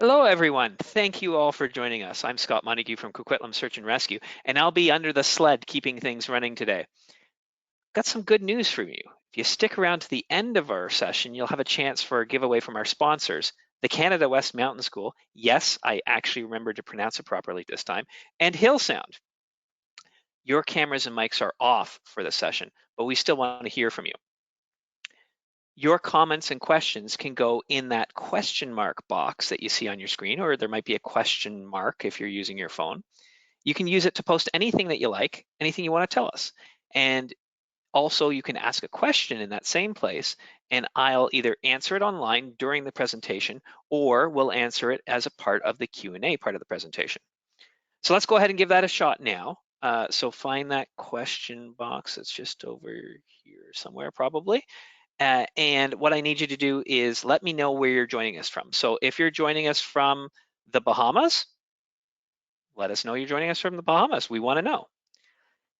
Hello, everyone. Thank you all for joining us. I'm Scott Montague from Coquitlam Search and Rescue, and I'll be under the sled keeping things running today. Got some good news for you. If you stick around to the end of our session, you'll have a chance for a giveaway from our sponsors, the Canada West Mountain School. Yes, I actually remembered to pronounce it properly this time, and Hill Sound. Your cameras and mics are off for the session, but we still want to hear from you. Your comments and questions can go in that question mark box that you see on your screen, or there might be a question mark if you're using your phone. You can use it to post anything that you like, anything you want to tell us. And also you can ask a question in that same place, and I'll either answer it online during the presentation, or we'll answer it as a part of the Q&A part of the presentation. So let's go ahead and give that a shot now. So find that question box. It's just over here somewhere probably. And what I need you to do is let me know where you're joining us from. So if you're joining us from the Bahamas, let us know you're joining us from the Bahamas. We want to know.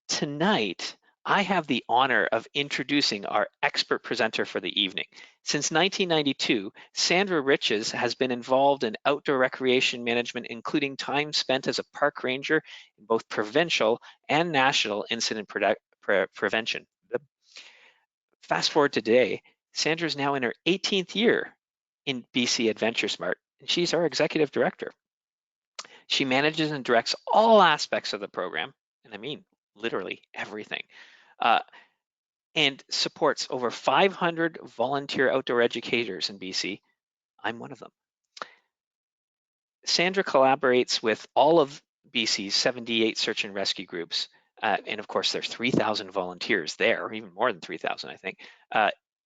Tonight, I have the honor of introducing our expert presenter for the evening. Since 1992, Sandra Riches has been involved in outdoor recreation management, including time spent as a park ranger in both provincial and national incident prevention. Fast forward to today, Sandra is now in her 18th year in BC AdventureSmart, and she's our executive director. She manages and directs all aspects of the program, and I mean literally everything, uh, and supports over 500 volunteer outdoor educators in BC. I'm one of them. Sandra collaborates with all of BC's 78 search and rescue groups, and of course there's 3,000 volunteers there, even more than 3,000 I think,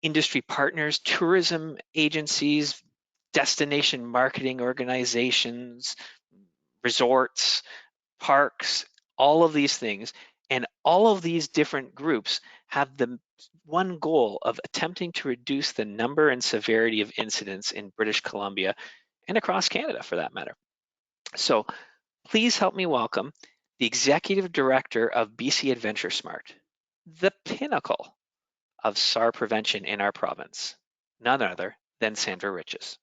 industry partners, tourism agencies, destination marketing organizations, resorts, parks, all of these things. And all of these different groups have the one goal of attempting to reduce the number and severity of incidents in British Columbia and across Canada for that matter. So please help me welcome the Executive Director of BC AdventureSmart, the pinnacle of SAR prevention in our province, none other than Sandra Riches.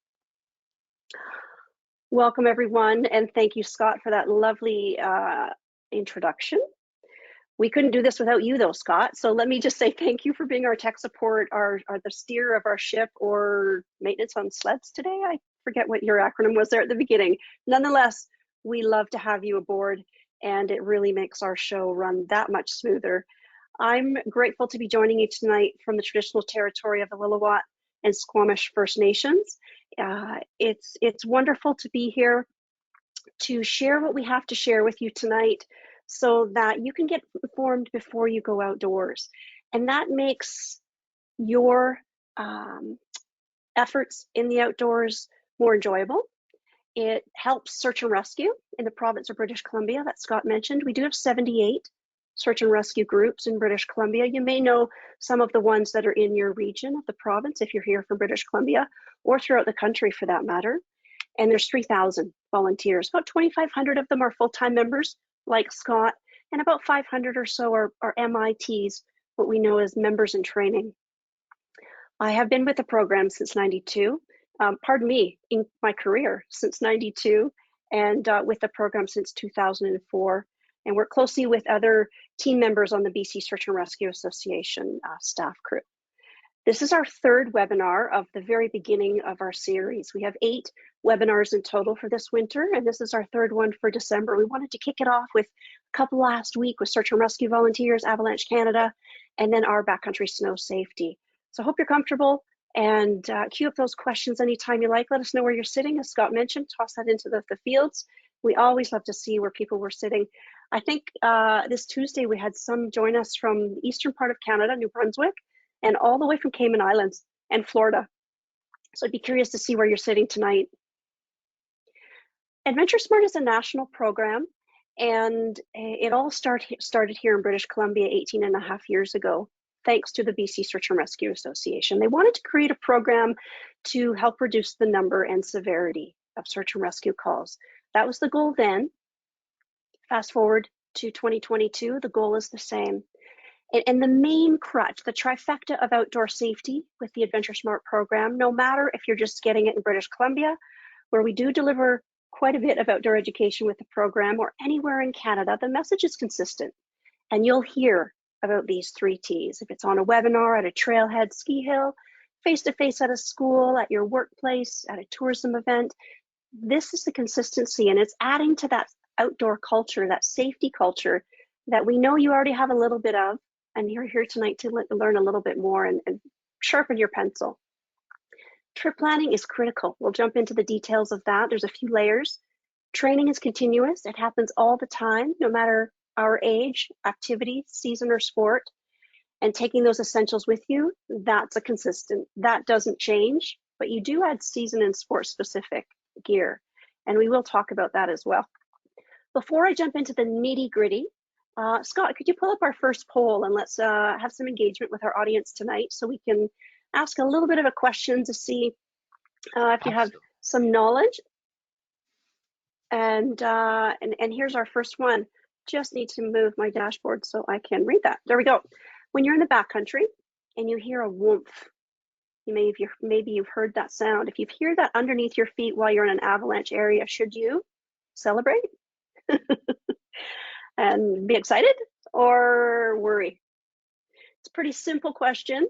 Welcome, everyone, and thank you, Scott, for that lovely introduction. We couldn't do this without you, though, Scott. So let me just say thank you for being our tech support, the steer of our ship, or maintenance on sleds today. I forget what your acronym was there at the beginning. Nonetheless, we love to have you aboard, and it really makes our show run that much smoother. I'm grateful to be joining you tonight from the traditional territory of the Lillooet and Squamish First Nations. It's wonderful to be here to share what we have to share with you tonight so that you can get informed before you go outdoors. And that makes your efforts in the outdoors more enjoyable. It helps search and rescue in the province of British Columbia that Scott mentioned. We do have 78 search and rescue groups in British Columbia. You may know some of the ones that are in your region of the province if you're here from British Columbia, or throughout the country for that matter. And there's 3,000 volunteers. About 2,500 of them are full-time members like Scott, and about 500 or so are MITs, what we know as members in training. I have been with the program since 92. Pardon me, in my career since 92, and with the program since 2004, and work closely with other team members on the BC Search and Rescue Association staff crew. This is our third webinar of the very beginning of our series. We have 8 webinars in total for this winter, and this is our third one for December. We wanted to kick it off with a couple last week with Search and Rescue Volunteers, Avalanche Canada, and then our Backcountry Snow Safety. So I hope you're comfortable, and queue up those questions anytime you like. Let us know where you're sitting. As Scott mentioned, toss that into the fields. We always love to see where people were sitting. I think this Tuesday we had some join us from the eastern part of Canada, New Brunswick, and all the way from Cayman Islands and Florida. So I'd be curious to see where you're sitting tonight. AdventureSmart is a national program, and it all started here in British Columbia 18 and a half years ago, thanks to the BC Search and Rescue Association. They wanted to create a program to help reduce the number and severity of search and rescue calls. That was the goal then. Fast forward to 2022, the goal is the same. And the main crutch, the trifecta of outdoor safety with the AdventureSmart program, no matter if you're just getting it in British Columbia where we do deliver quite a bit of outdoor education with the program, or anywhere in Canada, the message is consistent. And you'll hear about these 3 T's. If it's on a webinar, at a trailhead, ski hill, face-to-face at a school, at your workplace, at a tourism event, this is the consistency, and it's adding to that outdoor culture, that safety culture that we know you already have a little bit of, and you're here tonight to learn a little bit more and sharpen your pencil. Trip planning is critical. We'll jump into the details of that. There's a few layers. Training is continuous. It happens all the time, no matter our age, activity, season, or sport. And taking those essentials with you, that's a consistent. That doesn't change, but you do add season and sport specific gear. And we will talk about that as well. Before I jump into the nitty gritty, Scott, could you pull up our first poll, and let's have some engagement with our audience tonight so we can ask a little bit of a question to see if you have some knowledge. And here's our first one. Just need to move my dashboard so I can read that. There we go. When you're in the backcountry and you hear a whoomph, maybe you've heard that sound. If you hear that underneath your feet while you're in an avalanche area, should you celebrate and be excited or worry? It's a pretty simple question.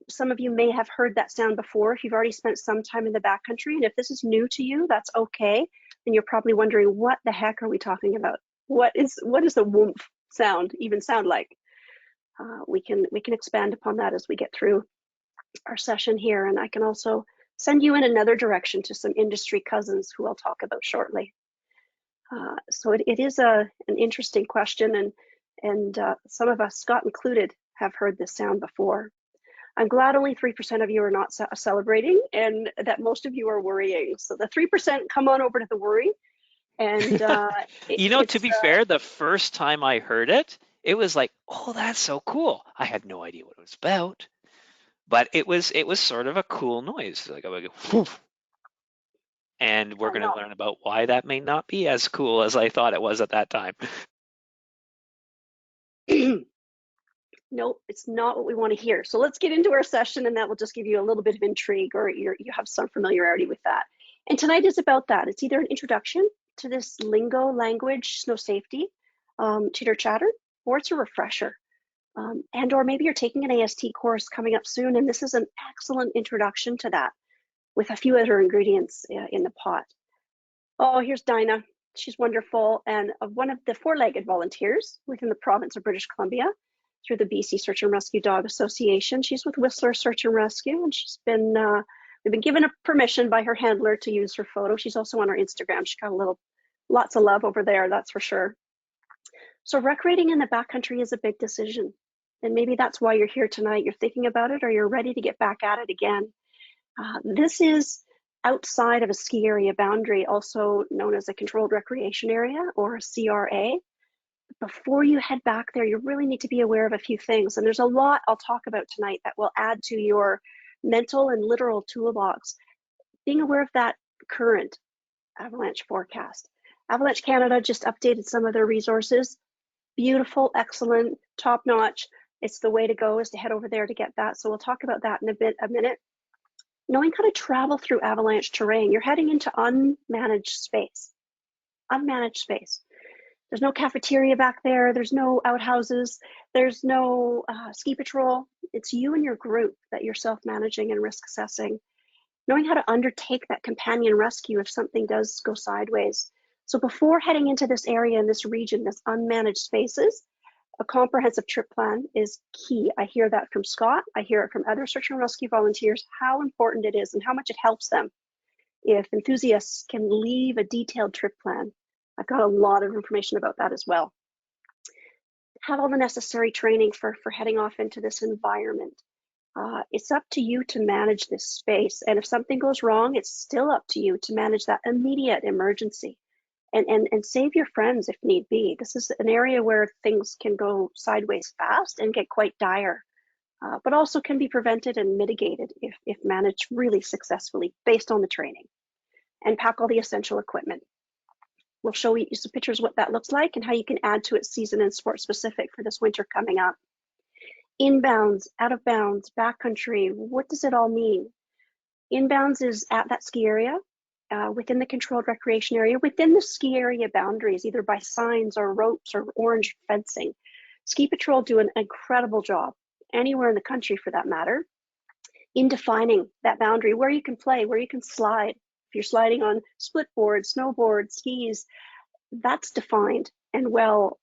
Some of you may have heard that sound before if you've already spent some time in the backcountry, and if this is new to you, that's okay. And you're probably wondering, what the heck are we talking about? What is the whoomph sound even sound like? We can expand upon that as we get through our session here, and I can also send you in another direction to some industry cousins who I'll talk about shortly. So it is an interesting question, and some of us, Scott included, have heard this sound before. I'm glad only 3% of you are not celebrating, and that most of you are worrying. So the 3%, come on over to the worry. And to be fair, the first time I heard it, it was like, oh, that's so cool. I had no idea what it was about, but it was sort of a cool noise. Like I would go, whoof. And we're going to learn about why that may not be as cool as I thought it was at that time. Nope, it's not what we want to hear. So let's get into our session, and that will just give you a little bit of intrigue, or you have some familiarity with that. And tonight is about that. It's either an introduction to this lingo language, snow safety, chitter chatter, or it's a refresher. And or maybe you're taking an AST course coming up soon, and this is an excellent introduction to that with a few other ingredients in the pot. Oh, here's Dinah. She's wonderful, and one of the four-legged volunteers within the province of British Columbia through the BC Search and Rescue Dog Association. She's with Whistler Search and Rescue, and we've been given a permission by her handler to use her photo. She's also on our Instagram. She's got lots of love over there, that's for sure. So recreating in the backcountry is a big decision. And maybe that's why you're here tonight. You're thinking about it, or you're ready to get back at it again. This is outside of a ski area boundary, also known as a controlled recreation area, or a CRA. Before you head back there, you really need to be aware of a few things. And there's a lot I'll talk about tonight that will add to your mental and literal toolbox. Being aware of that current avalanche forecast. Avalanche Canada just updated some of their resources. Beautiful, excellent, top-notch. It's the way to go, is to head over there to get that. So we'll talk about that in a minute. Knowing how to travel through avalanche terrain. You're heading into unmanaged space. Unmanaged space. There's no cafeteria back there. There's no outhouses. There's no ski patrol. It's you and your group that you're self-managing and risk assessing. Knowing how to undertake that companion rescue if something does go sideways. So before heading into this area in this region, this unmanaged spaces, a comprehensive trip plan is key. I hear that from Scott. I hear it from other search and rescue volunteers, how important it is and how much it helps them if enthusiasts can leave a detailed trip plan. I've got a lot of information about that as well. Have all the necessary training for heading off into this environment. It's up to you to manage this space. And if something goes wrong, it's still up to you to manage that immediate emergency and save your friends if need be. This is an area where things can go sideways fast and get quite dire, but also can be prevented and mitigated if managed really successfully based on the training. And pack all the essential equipment. We'll show you some pictures of what that looks like and how you can add to it season and sport specific for this winter coming up. Inbounds, out of bounds, backcountry, what does it all mean? Inbounds is at that ski area. within the controlled recreation area, within the ski area boundaries, either by signs or ropes or orange fencing. Ski Patrol do an incredible job, anywhere in the country for that matter, in defining that boundary, where you can play, where you can slide. If you're sliding on split board, snowboard, skis, that's defined and well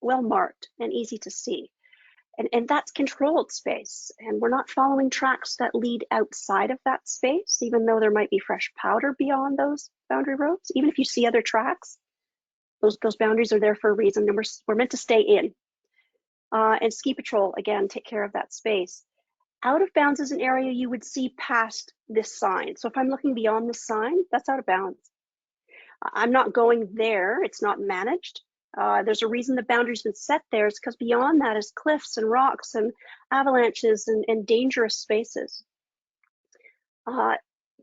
marked and easy to see. And that's controlled space. And we're not following tracks that lead outside of that space, even though there might be fresh powder beyond those boundary ropes. Even if you see other tracks, those boundaries are there for a reason, and we're meant to stay in. And Ski Patrol, again, take care of that space. Out of bounds is an area you would see past this sign. So if I'm looking beyond the sign, that's out of bounds. I'm not going there, it's not managed. There's a reason the boundary's been set there. It's because beyond that is cliffs and rocks and avalanches and dangerous spaces.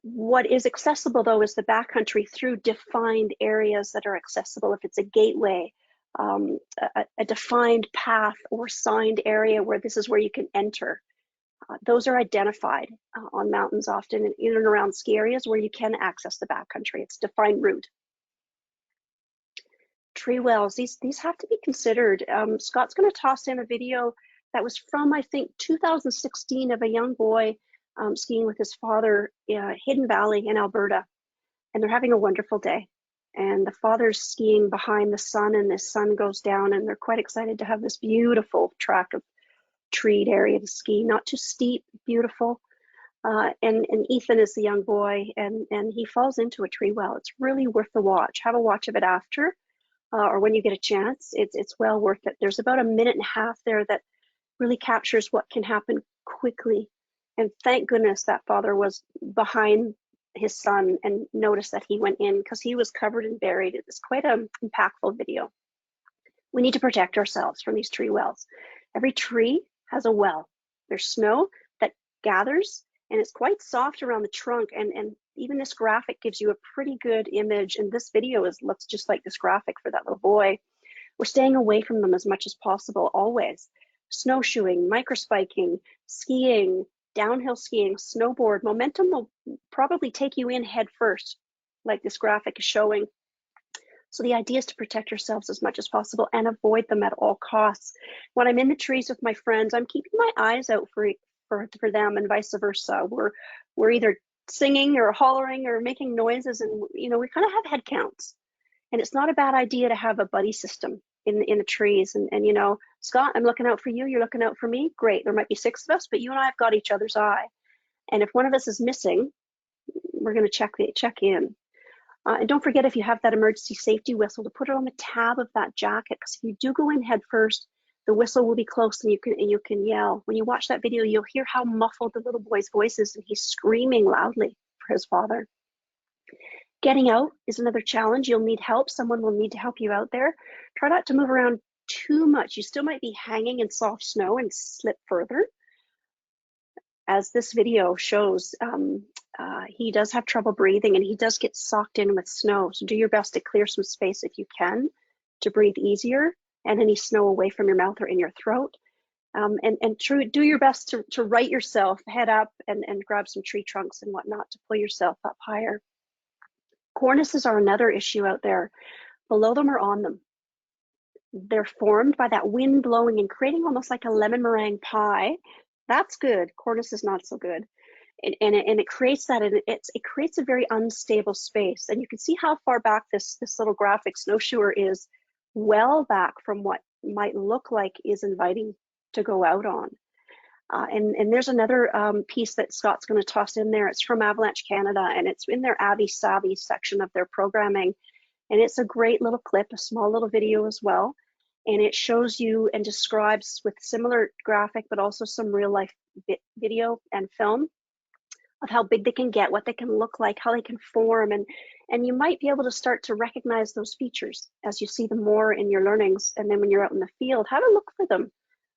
What is accessible though is the backcountry through defined areas that are accessible. If it's a gateway, a defined path or signed area where this is where you can enter. Those are identified on mountains often, in and around ski areas where you can access the backcountry. It's a defined route. Tree wells, these have to be considered. Scott's going to toss in a video that was from, I think, 2016 of a young boy skiing with his father, Hidden Valley in Alberta, and they're having a wonderful day. And the father's skiing behind the sun, and the sun goes down, and they're quite excited to have this beautiful track of treed area to ski, not too steep, beautiful. And Ethan is the young boy, and he falls into a tree well. It's really worth the watch. Have a watch of it after. Or when you get a chance, it's well worth it. There's about a minute and a half there that really captures what can happen quickly. And thank goodness that father was behind his son and noticed that he went in, because he was covered and buried. It was quite an impactful video. We need to protect ourselves from these tree wells. Every tree has a well. There's snow that gathers, and it's quite soft around the trunk, and even this graphic gives you a pretty good image, and this video looks just like this graphic for that little boy. We're staying away from them as much as possible, always. Snowshoeing, microspiking, skiing, downhill skiing, snowboard. Momentum will probably take you in head first, like this graphic is showing. So the idea is to protect yourselves as much as possible and avoid them at all costs. When I'm in the trees with my friends, I'm keeping my eyes out for them, and vice versa. We're either singing or hollering or making noises, and we kind of have head counts. And it's not a bad idea to have a buddy system in the trees. And Scott, I'm looking out for you, you're looking out for me. Great. There might be 6 of us, but you and I have got each other's eye. And if one of us is missing, we're going to check in. And don't forget, if you have that emergency safety whistle, to put it on the tab of that jacket, because if you do go in head first, the whistle will be close, and you can yell. When you watch that video, you'll hear how muffled the little boy's voice is, and he's screaming loudly for his father. Getting out is another challenge. You'll need help. Someone will need to help you out there. Try not to move around too much. You still might be hanging in soft snow and slip further. As this video shows, he does have trouble breathing, and he does get socked in with snow. So do your best to clear some space if you can, to breathe easier, and any snow away from your mouth or in your throat. Do your best to right yourself, head up, and grab some tree trunks and whatnot to pull yourself up higher. Cornices are another issue out there. Below them or on them. They're formed by that wind blowing and creating almost like a lemon meringue pie. That's good. Cornice is not so good. And it creates that, and it creates a very unstable space. And you can see how far back this little graphic snowshoer is, well back from what might look like is inviting to go out on. And there's another piece that Scott's going to toss in there. It's from Avalanche Canada, and it's in their Avy Savvy section of their programming. And it's a great little clip, a small little video as well. And it shows you and describes with similar graphic, but also some real life video and film of how big they can get, what they can look like, how they can form. And you might be able to start to recognize those features as you see them more in your learnings. And then when you're out in the field, how to look for them.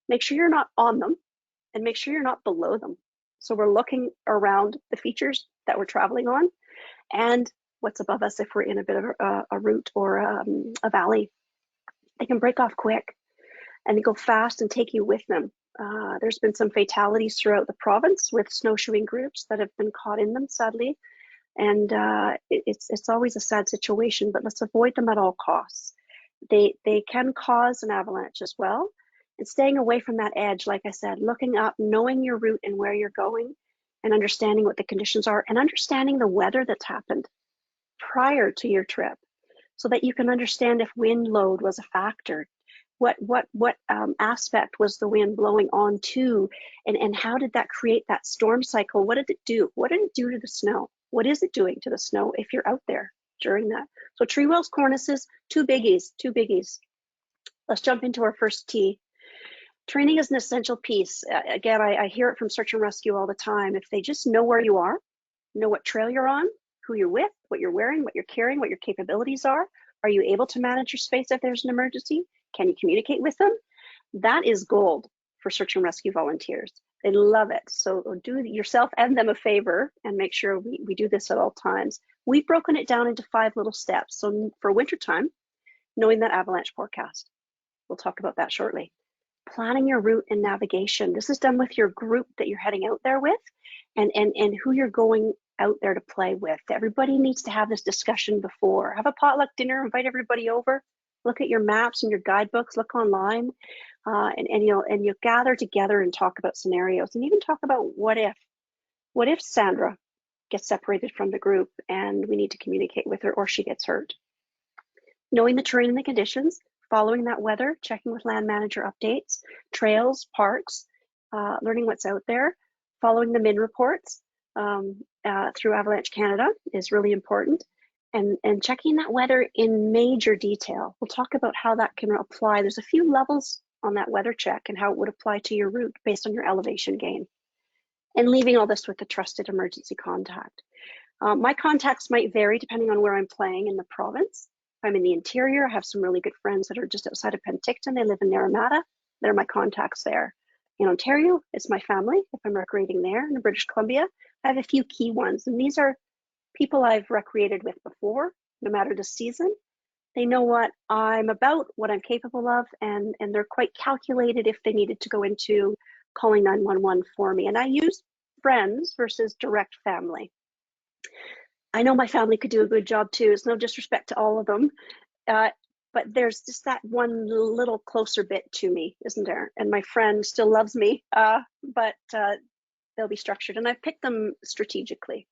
Make sure you're not on them, and make sure you're not below them. So we're looking around the features that we're traveling on, and what's above us if we're in a bit of a route or a valley. They can break off quick and go fast and take you with them. There's been some fatalities throughout the province with snowshoeing groups that have been caught in them, sadly. And it's always a sad situation, but let's avoid them at all costs. They can cause an avalanche as well. And staying away from that edge, like I said, looking up, knowing your route and where you're going, and understanding what the conditions are, and understanding the weather that's happened prior to your trip, so that you can understand if wind load was a factor. What aspect was the wind blowing onto, and how did that create that storm cycle? What did it do? What did it do to the snow? What is it doing to the snow if you're out there during that? So tree wells, cornices, two biggies, two biggies. Let's jump into our first T. Training is an essential piece. Again, I hear it from search and rescue all the time. If they just know where you are, know what trail you're on, who you're with, what you're wearing, what you're carrying, what your capabilities are you able to manage your space if there's an emergency? Can you communicate with them? That is gold for search and rescue volunteers. They love it. So do yourself and them a favor and make sure we do this at all times. We've broken it down into 5 little steps. So for wintertime, knowing that avalanche forecast. We'll talk about that shortly. Planning your route and navigation. This is done with your group that you're heading out there with, and who you're going out there to play with. Everybody needs to have this discussion before. Have a potluck dinner, invite everybody over, look at your maps and your guidebooks, look online, and you'll gather together and talk about scenarios, and even talk about what if Sandra gets separated from the group and we need to communicate with her, or she gets hurt. Knowing the terrain and the conditions, following that weather, checking with land manager updates, trails, parks, learning what's out there, following the MIN reports through Avalanche Canada is really important, and checking that weather in major detail. We'll talk about how that can apply. There's a few levels on that weather check and how it would apply to your route based on your elevation gain. And leaving all this with a trusted emergency contact. My contacts might vary depending on where I'm playing in the province. If I'm in the interior, I have some really good friends that are just outside of Penticton. They live in Naramata. They're my contacts there. In Ontario, it's my family. If I'm recreating there, in British Columbia, I have a few key ones. And these are people I've recreated with before, no matter the season. They know what I'm about, what I'm capable of, and they're quite calculated if they needed to go into calling 911 for me. And I use friends versus direct family. I know my family could do a good job too. It's no disrespect to all of them, but there's just that one little closer bit to me, isn't there? And my friend still loves me, but they'll be structured, and I've picked them strategically.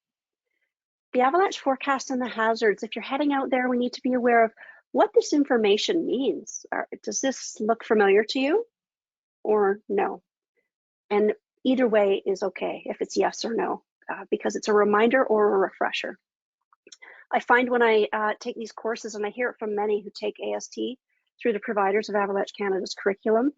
The avalanche forecast and the hazards. If you're heading out there, we need to be aware of what this information means. Does this look familiar to you or no? And either way is okay if it's yes or no, because it's a reminder or a refresher. I find when I take these courses, and I hear it from many who take AST through the providers of Avalanche Canada's curriculum,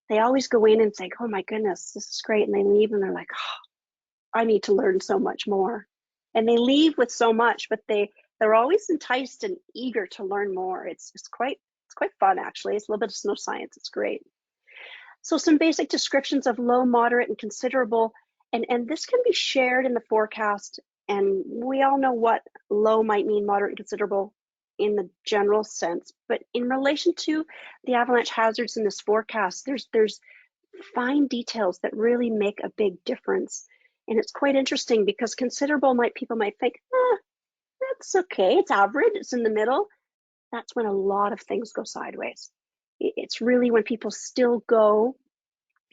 they always go in and think, oh my goodness, this is great. And they leave and they're like, oh, I need to learn so much more. And they leave with so much, but they're always enticed and eager to learn more. It's quite fun, actually. It's a little bit of snow science. It's great. So some basic descriptions of low, moderate, and considerable, and this can be shared in the forecast. And we all know what low might mean, moderate and considerable in the general sense. But in relation to the avalanche hazards in this forecast, there's fine details that really make a big difference. And it's quite interesting because considerable people might think, that's okay, it's average, it's in the middle. That's when a lot of things go sideways. It's really when people still go,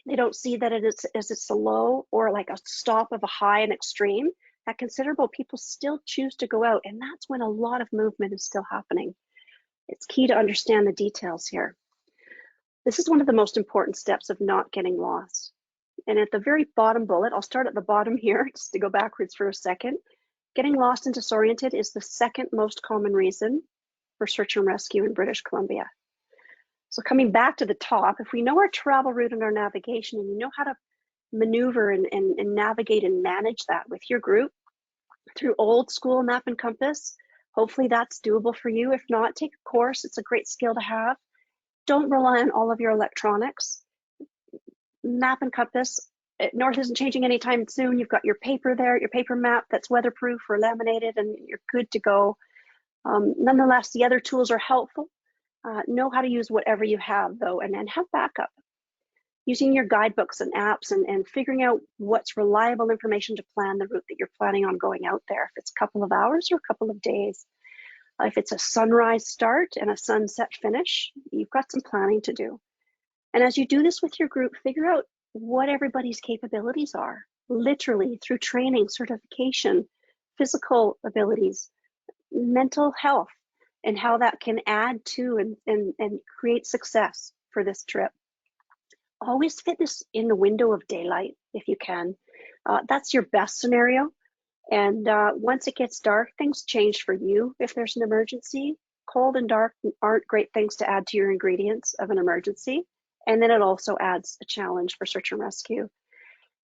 they don't see that it's a low or like a stop of a high and extreme. At considerable, people still choose to go out, and that's when a lot of movement is still happening. It's key to understand the details here. This is one of the most important steps of not getting lost. And at the very bottom bullet, I'll start at the bottom here just to go backwards for a second. Getting lost and disoriented is the second most common reason for search and rescue in British Columbia. So coming back to the top, if we know our travel route and our navigation, and you know how to maneuver and navigate and manage that with your group through old school map and compass, hopefully that's doable for you. If not, take a course. It's a great skill to have. Don't rely on all of your electronics. Map and compass, north isn't changing anytime soon. You've got your paper there, your paper map that's weatherproof or laminated, and you're good to go. Nonetheless, the other tools are helpful. Know how to use whatever you have though, and then have backup. using your guidebooks and apps and figuring out what's reliable information to plan the route that you're planning on going out there. If it's a couple of hours or a couple of days. If it's a sunrise start and a sunset finish, you've got some planning to do. And as you do this with your group, figure out what everybody's capabilities are, literally through training, certification, physical abilities, mental health, and how that can add to and create success for this trip. Always fit this in the window of daylight if you can. That's your best scenario. And once it gets dark, things change for you if there's an emergency. Cold and dark aren't great things to add to your ingredients of an emergency. And then it also adds a challenge for search and rescue.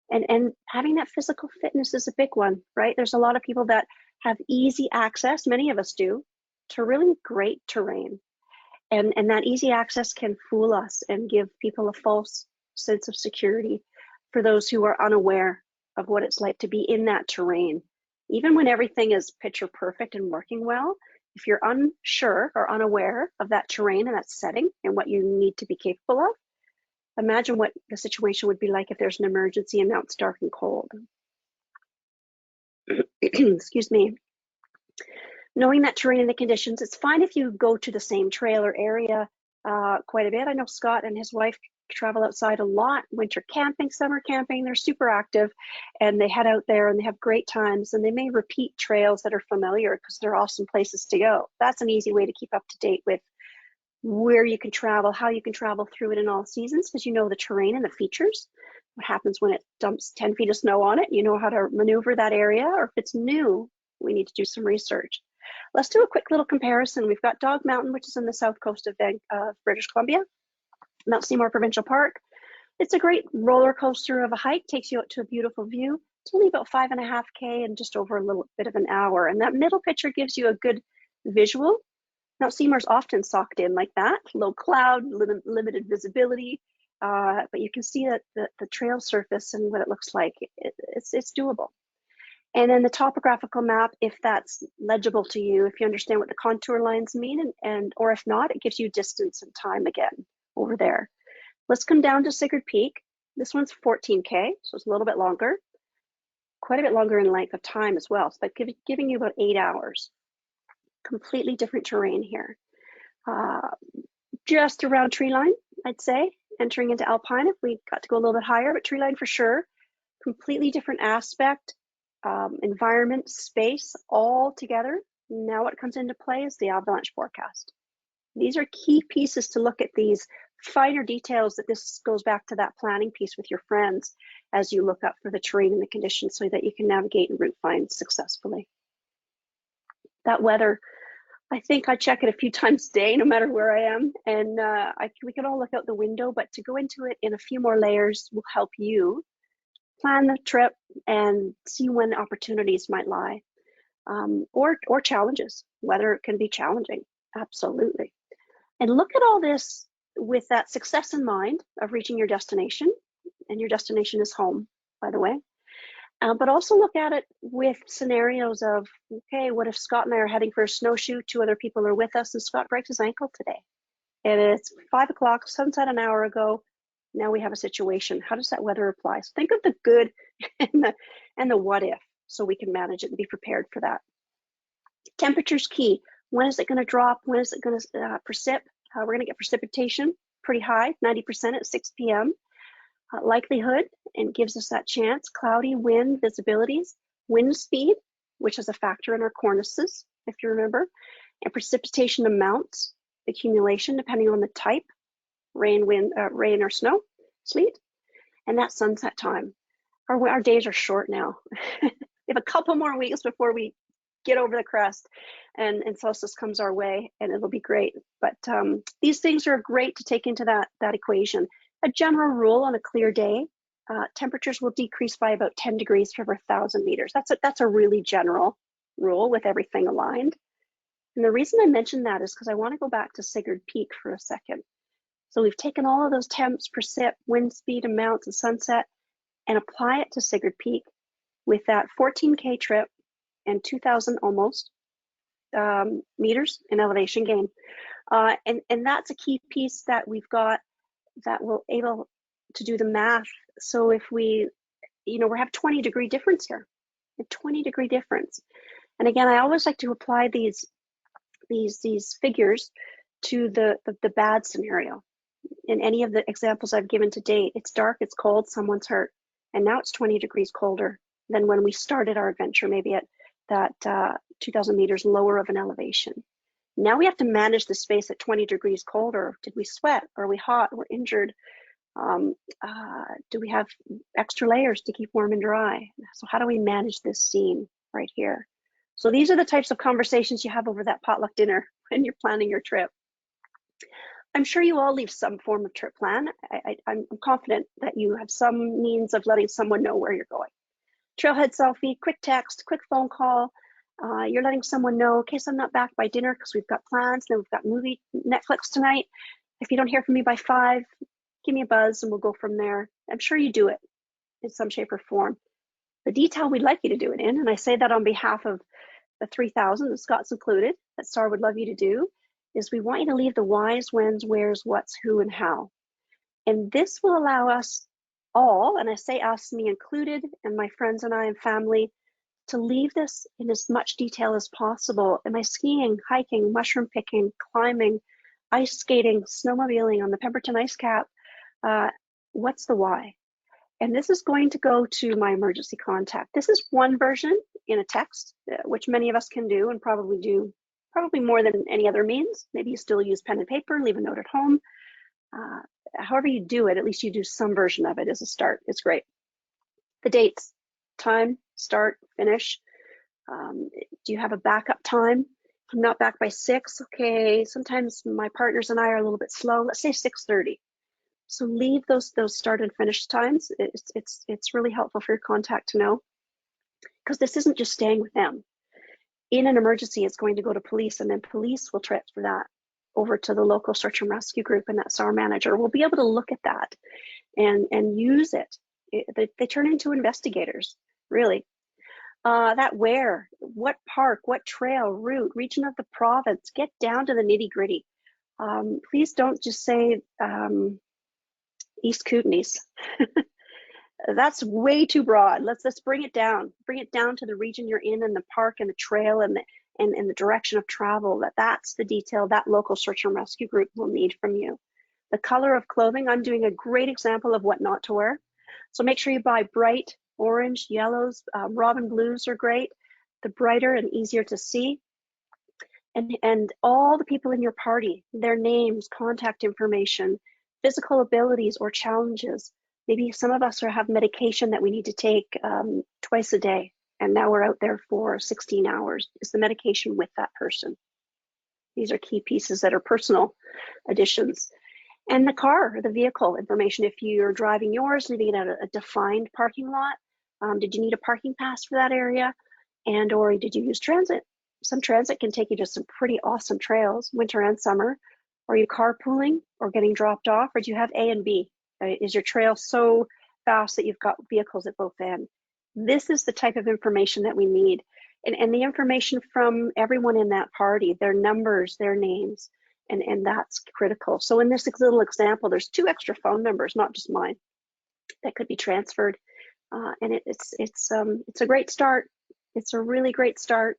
And having that physical fitness is a big one, right? There's a lot of people that have easy access, many of us do, to really great terrain. And that easy access can fool us and give people a false sense of security for those who are unaware of what it's like to be in that terrain. Even when everything is picture perfect and working well, if you're unsure or unaware of that terrain and that setting and what you need to be capable of, imagine what the situation would be like if there's an emergency and now it's dark and cold. Excuse me. Knowing that terrain and the conditions, it's fine if you go to the same trail or area quite a bit. I know Scott and his wife travel outside a lot, winter camping, summer camping. They're super active and they head out there and they have great times, and they may repeat trails that are familiar because they're awesome places to go. That's an easy way to keep up to date with where you can travel, how you can travel through it in all seasons, because you know the terrain and the features. What happens when it dumps 10 feet of snow on it? You know how to maneuver that area, or if it's new, we need to do some research. Let's do a quick little comparison. We've got Dog Mountain, which is on the south coast of British Columbia, Mount Seymour Provincial Park. It's a great roller coaster of a hike, takes you out to a beautiful view. It's only about 5.5 K and just over a little bit of an hour. And that middle picture gives you a good visual. Mount Seymour's often socked in like that, low cloud, limited visibility, but you can see that the trail surface and what it looks like, it's doable. And then the topographical map, if that's legible to you, if you understand what the contour lines mean, or if not, it gives you distance and time again over there. Let's come down to Sigurd Peak. This one's 14 K, so it's a little bit longer, quite a bit longer in length of time as well. So that's giving you about 8 hours. Completely different terrain here. Just around tree line, I'd say, entering into alpine if we got to go a little bit higher, but tree line for sure. Completely different aspect, environment, space, all together. Now what comes into play is the avalanche forecast. These are key pieces to look at, these finer details. That this goes back to that planning piece with your friends as you look up for the terrain and the conditions so that you can navigate and route find successfully. That weather, I think I check it a few times a day, no matter where I am, and we can all look out the window, but to go into it in a few more layers will help you plan the trip and see when opportunities might lie, or challenges. Weather can be challenging, absolutely. And look at all this with that success in mind of reaching your destination, and your destination is home, by the way. But also look at it with scenarios of, okay, what if Scott and I are heading for a snowshoe, 2 other people are with us, and Scott breaks his ankle today, and it's 5 o'clock, sunset an hour ago. Now we have a situation. How does that weather apply? So think of the good and the what if, so we can manage it and be prepared for that. Temperature's key. When is it going to drop? When is it going to precip? We're going to get precipitation pretty high, 90% at 6 p.m. Likelihood, and gives us that chance. Cloudy, wind, visibilities, wind speed, which is a factor in our cornices, if you remember, and precipitation amounts, accumulation, depending on the type, rain, wind, rain or snow, sleet, and that sunset time. Our days are short now. We have a couple more weeks before we get over the crest and solstice comes our way, and it'll be great. But these things are great to take into that equation. A general rule on a clear day, temperatures will decrease by about 10 degrees for every 1,000 meters. That's a really general rule with everything aligned. And the reason I mention that is because I want to go back to Sigurd Peak for a second. So we've taken all of those temps, precip, wind speed amounts, and sunset, and apply it to Sigurd Peak with that 14K trip and 2,000 almost meters in elevation gain. And that's a key piece that we've got that will able to do the math. So if we, we have 20-degree difference here, a 20-degree difference. And again, I always like to apply these figures to the bad scenario. In any of the examples I've given to date, it's dark, it's cold, someone's hurt. And now it's 20 degrees colder than when we started our adventure, maybe at that 2,000 meters lower of an elevation. Now we have to manage the space at 20 degrees colder. Did we sweat? Are we hot? We're injured? Do we have extra layers to keep warm and dry? So how do we manage this scene right here? So these are the types of conversations you have over that potluck dinner when you're planning your trip. I'm sure you all leave some form of trip plan. I'm confident that you have some means of letting someone know where you're going. Trailhead selfie, quick text, quick phone call. You're letting someone know, in case I'm not back by dinner because we've got plans, then we've got movie Netflix tonight. If you don't hear from me by 5, give me a buzz and we'll go from there. I'm sure you do it in some shape or form. The detail we'd like you to do it in, and I say that on behalf of the 3,000, the Scots included, that STAR would love you to do, is we want you to leave the whys, whens, wheres, whats, who, and how. And this will allow us all, and I say us, me included, and my friends and I and family, to leave this in as much detail as possible. Am I skiing, hiking, mushroom picking, climbing, ice skating, snowmobiling on the Pemberton Ice Cap? What's the why? And this is going to go to my emergency contact. This is one version in a text, which many of us can do and probably do more than any other means. Maybe you still use pen and paper, leave a note at home. However you do it, at least you do some version of it as a start. It's great. The dates, time, start, finish. Do you have a backup time? If I'm not back by 6, okay, sometimes my partners and I are a little bit slow. Let's say 6:30. So leave those start and finish times. It's really helpful for your contact to know, because this isn't just staying with them. In an emergency, it's going to go to police, and then police will transfer that over to the local search and rescue group, and that SAR manager will be able to look at that and use it. They turn into investigators, really. That where, what park, what trail, route, region of the province, get down to the nitty gritty. Please don't just say East Kootenays. That's way too broad. Let's bring it down. Bring it down to the region you're in, and the park and the trail and the direction of travel. That's the detail that local search and rescue group will need from you. The color of clothing, I'm doing a great example of what not to wear. So make sure you buy bright orange, yellows, robin blues are great. The brighter and easier to see. And all the people in your party, their names, contact information, physical abilities or challenges. Maybe some of us have medication that we need to take twice a day, and now we're out there for 16 hours. Is the medication with that person? These are key pieces that are personal additions. And the car, the vehicle information. If you're driving yours, leaving it at a defined parking lot, did you need a parking pass for that area? And or did you use transit? Some transit can take you to some pretty awesome trails, winter and summer. Are you carpooling or getting dropped off, or do you have A and B? Is your trail so fast that you've got vehicles at both ends? This is the type of information that we need. And the information from everyone in that party, their numbers, their names, and that's critical. So in this little example, there's 2 extra phone numbers, not just mine, that could be transferred. And it's a great start. It's a really great start.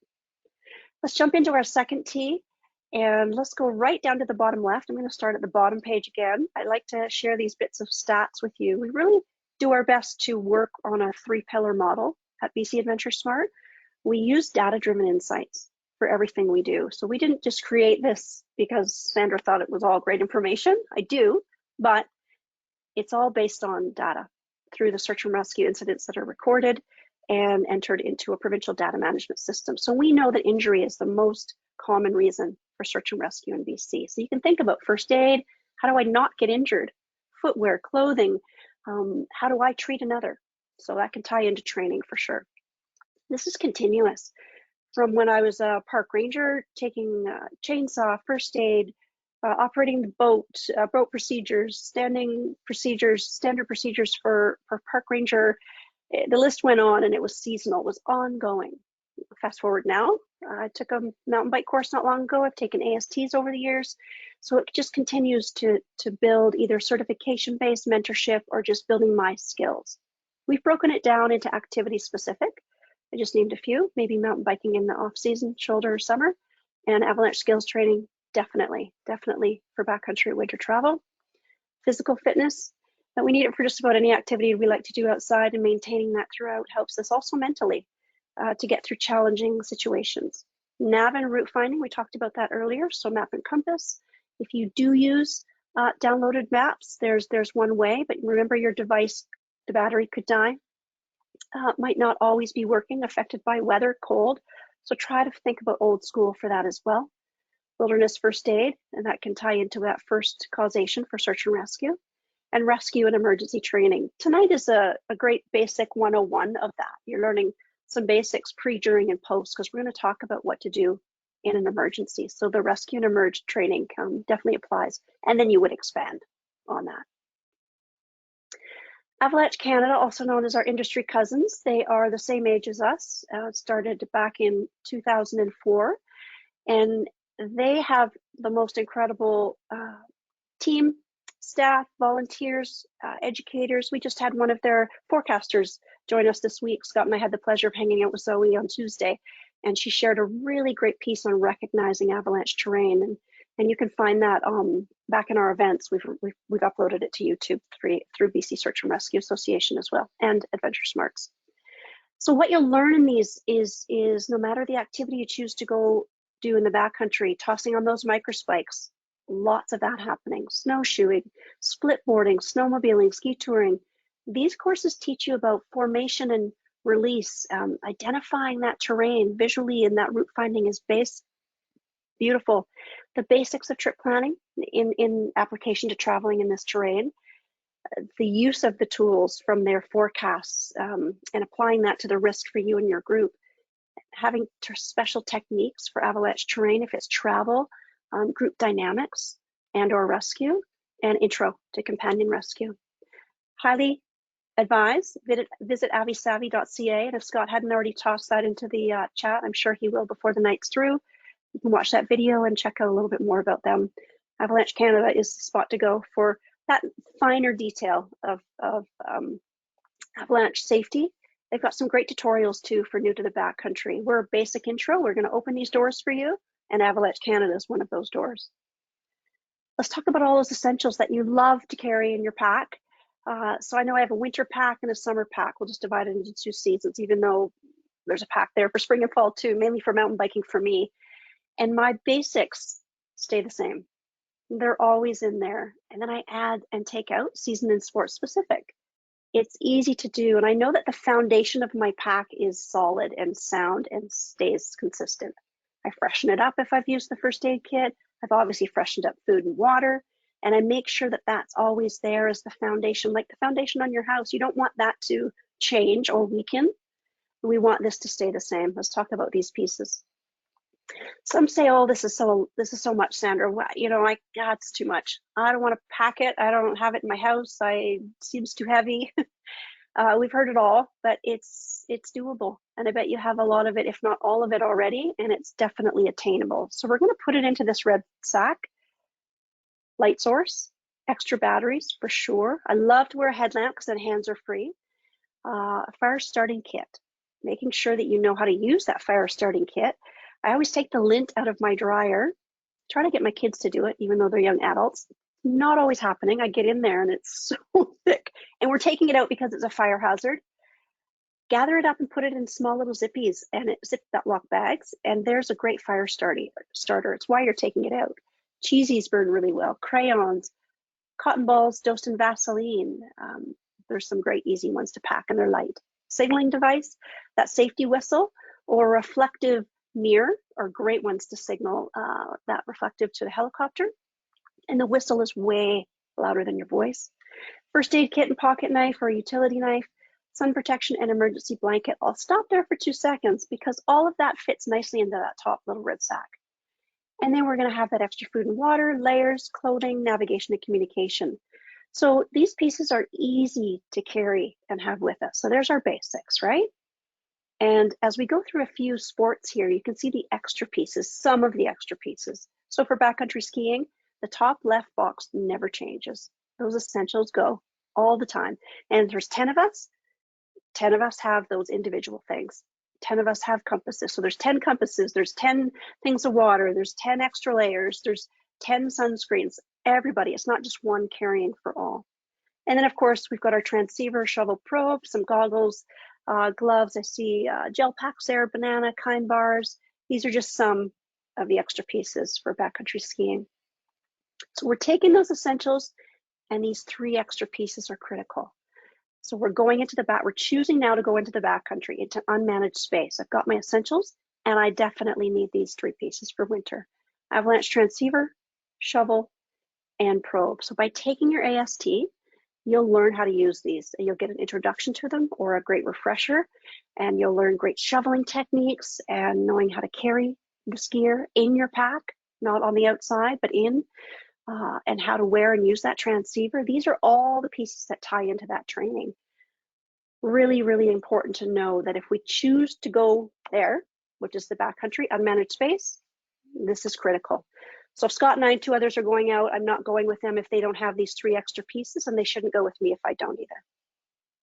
Let's jump into our second T. And let's go right down to the bottom left. I'm going to start at the bottom page again. I like to share these bits of stats with you. We really do our best to work on a 3-pillar model at BC AdventureSmart. We use data-driven insights for everything we do. So we didn't just create this because Sandra thought it was all great information. I do, but it's all based on data through the search and rescue incidents that are recorded and entered into a provincial data management system. So we know that injury is the most common reason for search and rescue in BC. So you can think about first aid. How do I not get injured? Footwear, clothing. How do I treat another? So that can tie into training for sure. This is continuous. From when I was a park ranger, taking chainsaw, first aid, operating the boat procedures, standard procedures for park ranger. The list went on, and it was seasonal, it was ongoing. Fast forward now, I took a mountain bike course not long ago. I've taken ASTs over the years. So it just continues to build either certification-based mentorship or just building my skills. We've broken it down into activity specific. I just named a few, maybe mountain biking in the off season, shoulder or summer, and avalanche skills training, definitely for backcountry winter travel. Physical fitness, that we need it for just about any activity we like to do outside, and maintaining that throughout helps us also mentally to get through challenging situations. Nav and route finding, we talked about that earlier, so map and compass. If you do use downloaded maps, there's one way, but remember your device, the battery could die. Might not always be working, affected by weather, cold. So try to think about old school for that as well. Wilderness first aid, and that can tie into that first causation for search and rescue. And rescue and emergency training. Tonight is a great basic 101 of that. You're learning some basics pre, during, and post, because we're going to talk about what to do in an emergency. So the rescue and emerge training definitely applies, and then you would expand on that. Avalanche Canada, also known as our industry cousins, they are the same age as us, started back in 2004, and they have the most incredible team, staff, volunteers, educators. We just had one of their forecasters join us this week. Scott and I had the pleasure of hanging out with Zoe on Tuesday, and she shared a really great piece on recognizing avalanche terrain. And you can find that back in our events. We've uploaded it to YouTube through BC Search and Rescue Association as well, and AdventureSmarts. So what you'll learn in these is no matter the activity you choose to go do in the backcountry, tossing on those microspikes, lots of that happening, snowshoeing, split boarding, snowmobiling, ski touring. These courses teach you about formation and release, identifying that terrain visually, and that route finding is beautiful. The basics of trip planning in application to traveling in this terrain, the use of the tools from their forecasts, and applying that to the risk for you and your group, having special techniques for avalanche terrain if it's travel, group dynamics and or rescue, and intro to companion rescue. Highly advise, visit avisavvy.ca, and if Scott hadn't already tossed that into the chat, I'm sure he will before the night's through. You can watch that video and check out a little bit more about them. Avalanche Canada is the spot to go for that finer detail of avalanche safety. They've got some great tutorials too for new to the backcountry. We're a basic intro. We're going to open these doors for you, and Avalanche Canada is one of those doors. Let's talk about all those essentials that you love to carry in your pack. So I know I have a winter pack and a summer pack. We'll just divide it into two seasons, even though there's a pack there for spring and fall too, mainly for mountain biking for me. And my basics stay the same. They're always in there. And then I add and take out season and sport specific. It's easy to do. And I know that the foundation of my pack is solid and sound and stays consistent. I freshen it up if I've used the first aid kit. I've obviously freshened up food and water. And I make sure that that's always there as the foundation, like the foundation on your house. You don't want that to change or weaken. We want this to stay the same. Let's talk about these pieces. Some say, "Oh, this is so much, Sandra. You know, it's too much. I don't want to pack it. I don't have it in my house. It seems too heavy." We've heard it all, but it's doable, and I bet you have a lot of it, if not all of it already, and it's definitely attainable. So we're going to put it into this red sack. Light source, extra batteries for sure. I love to wear a headlamp because then hands are free. A fire starting kit, making sure that you know how to use that fire starting kit. I always take the lint out of my dryer, try to get my kids to do it, even though they're young adults. Not always happening. I get in there and it's so thick, and we're taking it out because it's a fire hazard. Gather it up and put it in small little zippies and zip that lock bags, and there's a great fire starter. It's why you're taking it out. Cheesies burn really well. Crayons, cotton balls dosed in Vaseline. There's some great easy ones to pack, and they're light. Signaling device, that safety whistle or reflective mirror are great ones to signal that reflective to the helicopter. And the whistle is way louder than your voice. First aid kit and pocket knife or utility knife, sun protection and emergency blanket. I'll stop there for 2 seconds because all of that fits nicely into that top little red sack. And then we're going to have that extra food and water, layers, clothing, navigation, and communication. So these pieces are easy to carry and have with us. So there's our basics, right? And as we go through a few sports here, you can see the extra pieces, some of the extra pieces. So for backcountry skiing, the top left box never changes. Those essentials go all the time. And there's 10 of us. 10 of us have those individual things. 10 of us have compasses. So there's 10 compasses, there's 10 things of water, there's 10 extra layers, there's 10 sunscreens. Everybody, it's not just one carrying for all. And then of course, we've got our transceiver, shovel probe, some goggles, gloves. I see gel packs there, banana, kind bars. These are just some of the extra pieces for backcountry skiing. So we're taking those essentials, and these 3 extra pieces are critical. So we're going into we're choosing now to go into the backcountry, into unmanaged space. I've got my essentials, and I definitely need these 3 pieces for winter. Avalanche transceiver, shovel, and probe. So by taking your AST, you'll learn how to use these. You'll get an introduction to them or a great refresher, and you'll learn great shoveling techniques and knowing how to carry the skier in your pack, not on the outside, but in, and how to wear and use that transceiver. These are all the pieces that tie into that training. Really, really important to know that if we choose to go there, which is the backcountry, unmanaged space, this is critical. So if Scott and I and 2 others are going out, I'm not going with them if they don't have these 3 extra pieces, and they shouldn't go with me if I don't either.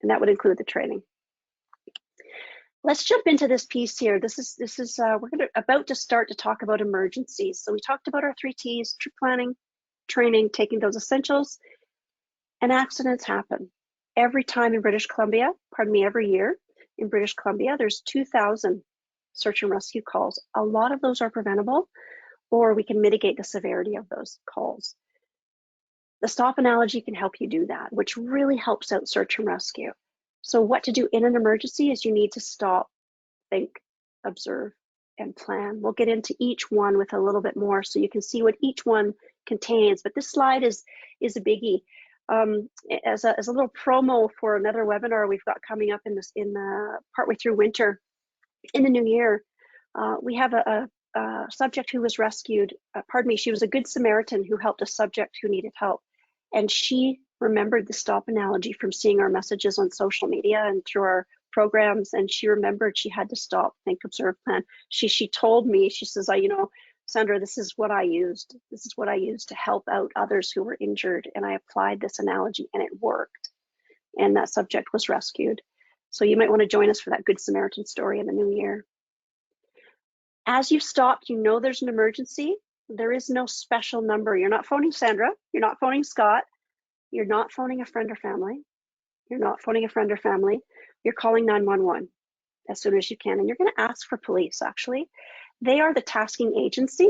And that would include the training. Let's jump into this piece here. This is we're about to start to talk about emergencies. So we talked about our 3 T's: trip planning, training, taking those essentials, and accidents happen. Every time in British Columbia, every year in British Columbia, there's 2,000 search and rescue calls. A lot of those are preventable, or we can mitigate the severity of those calls. The stop analogy can help you do that, which really helps out search and rescue. So what to do in an emergency is you need to stop, think, observe, and plan. We'll get into each one with a little bit more so you can see what each one contains, but this slide is a biggie. As a little promo for another webinar we've got coming up in the partway through winter in the new year, we have a subject who was rescued. She was a good Samaritan who helped a subject who needed help, and she remembered the stop analogy from seeing our messages on social media and through our programs, and she remembered she had to stop, think, observe, plan. She told me, she says, Sandra, this is what I used. This is what I used to help out others who were injured, and I applied this analogy, and it worked. And that subject was rescued. So you might want to join us for that Good Samaritan story in the new year. As you've stopped, you know there's an emergency. There is no special number. You're not phoning Sandra. You're not phoning Scott. You're not phoning a friend or family. You're not phoning a friend or family. You're calling 911 as soon as you can. And you're going to ask for police, actually. They are the tasking agency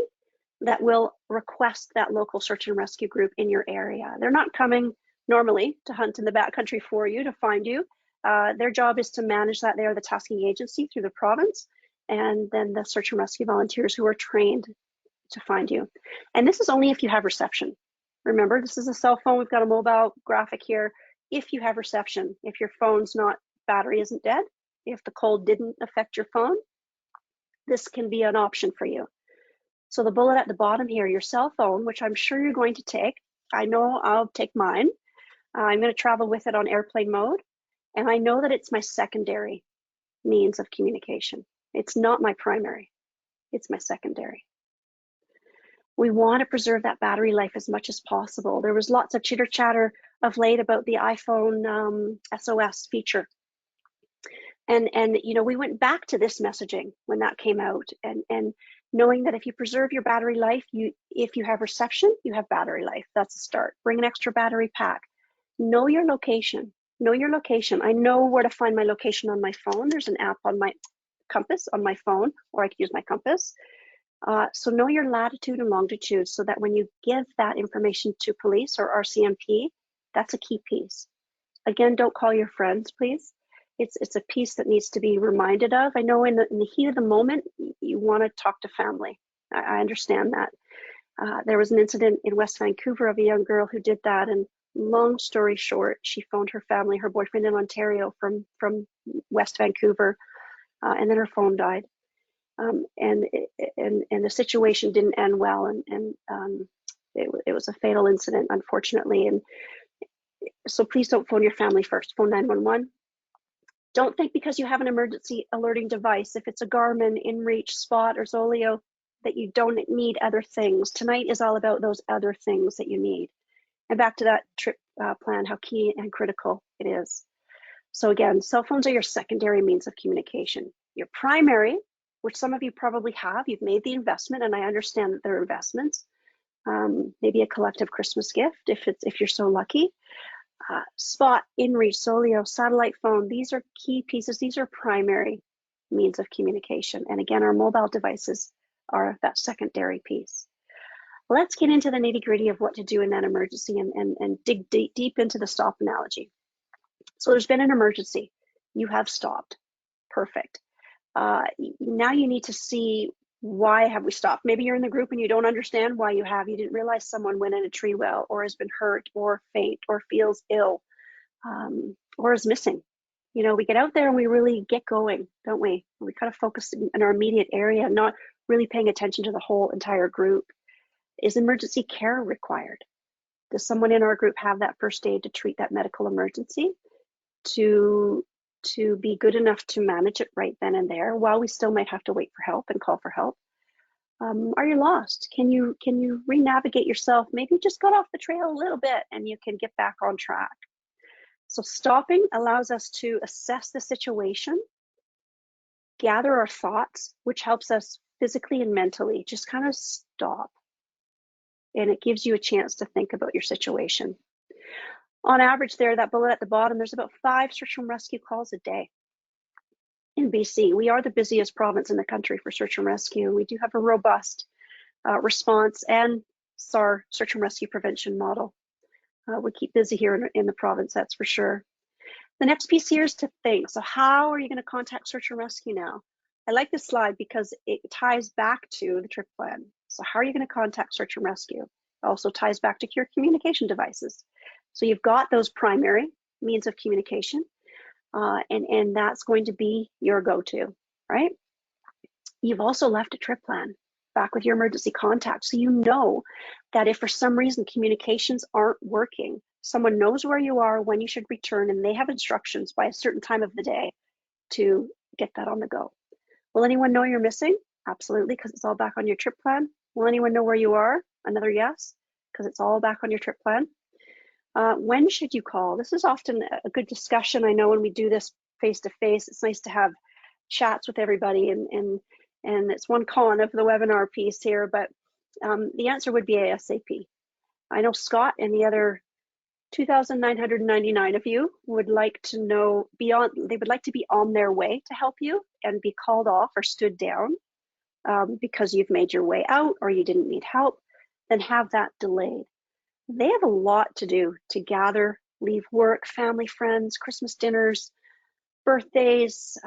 that will request that local search and rescue group in your area. They're not coming normally to hunt in the backcountry for you, to find you. Their job is to manage that. They are the tasking agency through the province, and then the search and rescue volunteers who are trained to find you. And this is only if you have reception. Remember, this is a cell phone. We've got a mobile graphic here. If you have reception, if your phone's not, battery isn't dead, if the cold didn't affect your phone, this can be an option for you. So the bullet at the bottom here, your cell phone, which I'm sure you're going to take. I know I'll take mine. I'm going to travel with it on airplane mode. And I know that it's my secondary means of communication. It's not my primary. It's my secondary. We want to preserve that battery life as much as possible. There was lots of chitter chatter of late about the iPhone SOS feature. And we went back to this messaging when that came out, and knowing that if you preserve your battery life, if you have reception, you have battery life. That's a start. Bring an extra battery pack. Know your location. Know your location. I know where to find my location on my phone. There's an app on my compass on my phone, or I could use my compass. So know your latitude and longitude so that when you give that information to police or RCMP, that's a key piece. Again, don't call your friends, please. It's a piece that needs to be reminded of. I know in the heat of the moment, you want to talk to family. I understand that. There was an incident in West Vancouver of a young girl who did that, and long story short, she phoned her family, her boyfriend in Ontario from West Vancouver, and then her phone died. And the situation didn't end well, and it was a fatal incident, unfortunately. And so please don't phone your family first. Phone 911. Don't think because you have an emergency alerting device, if it's a Garmin, InReach, Spot, or Zoleo, that you don't need other things. Tonight is all about those other things that you need. And back to that trip plan, how key and critical it is. So again, cell phones are your secondary means of communication. Your primary, which some of you probably have, you've made the investment, and I understand that they're investments. Maybe a collective Christmas gift if you're so lucky. Spot, InReach, Zoleo, satellite phone, these are key pieces. These are primary means of communication. And again, our mobile devices are that secondary piece. Let's get into the nitty-gritty of what to do in that emergency and dig deep into the stop analogy. So there's been an emergency. You have stopped. Perfect. Now you need to see, why have we stopped? Maybe you're in the group and you don't understand why you have. You didn't realize someone went in a tree well, or has been hurt, or faint, or feels ill, or is missing. You know, we get out there and we really get going, don't we? We kind of focus in our immediate area, not really paying attention to the whole entire group. Is emergency care required? Does someone in our group have that first aid to treat that medical emergency, to be good enough to manage it right then and there, while we still might have to wait for help and call for help? Are you lost? Can you re-navigate yourself? Maybe you just got off the trail a little bit and you can get back on track. So stopping allows us to assess the situation, gather our thoughts, which helps us physically and mentally just kind of stop. And it gives you a chance to think about your situation. On average there, that bullet at the bottom, there's about 5 search and rescue calls a day in BC. We are the busiest province in the country for search and rescue. We do have a robust response and SAR, search and rescue prevention model. We keep busy here in the province, that's for sure. The next piece here is to think. So how are you going to contact search and rescue now? I like this slide because it ties back to the trip plan. So how are you going to contact search and rescue? It also ties back to your communication devices. So you've got those primary means of communication, and that's going to be your go-to, right? You've also left a trip plan back with your emergency contact. So you know that if for some reason communications aren't working, someone knows where you are, when you should return, and they have instructions by a certain time of the day to get that on the go. Will anyone know you're missing? Absolutely, because it's all back on your trip plan. Will anyone know where you are? Another yes, because it's all back on your trip plan. When should you call? This is often a good discussion. I know when we do this face-to-face, it's nice to have chats with everybody, and it's one con of the webinar piece here, but the answer would be ASAP. I know Scott and the other 2,999 of you would like to know they would like to be on their way to help you and be called off or stood down because you've made your way out or you didn't need help, then have that delayed. They have a lot to do to gather, leave work, family, friends, Christmas dinners, birthdays,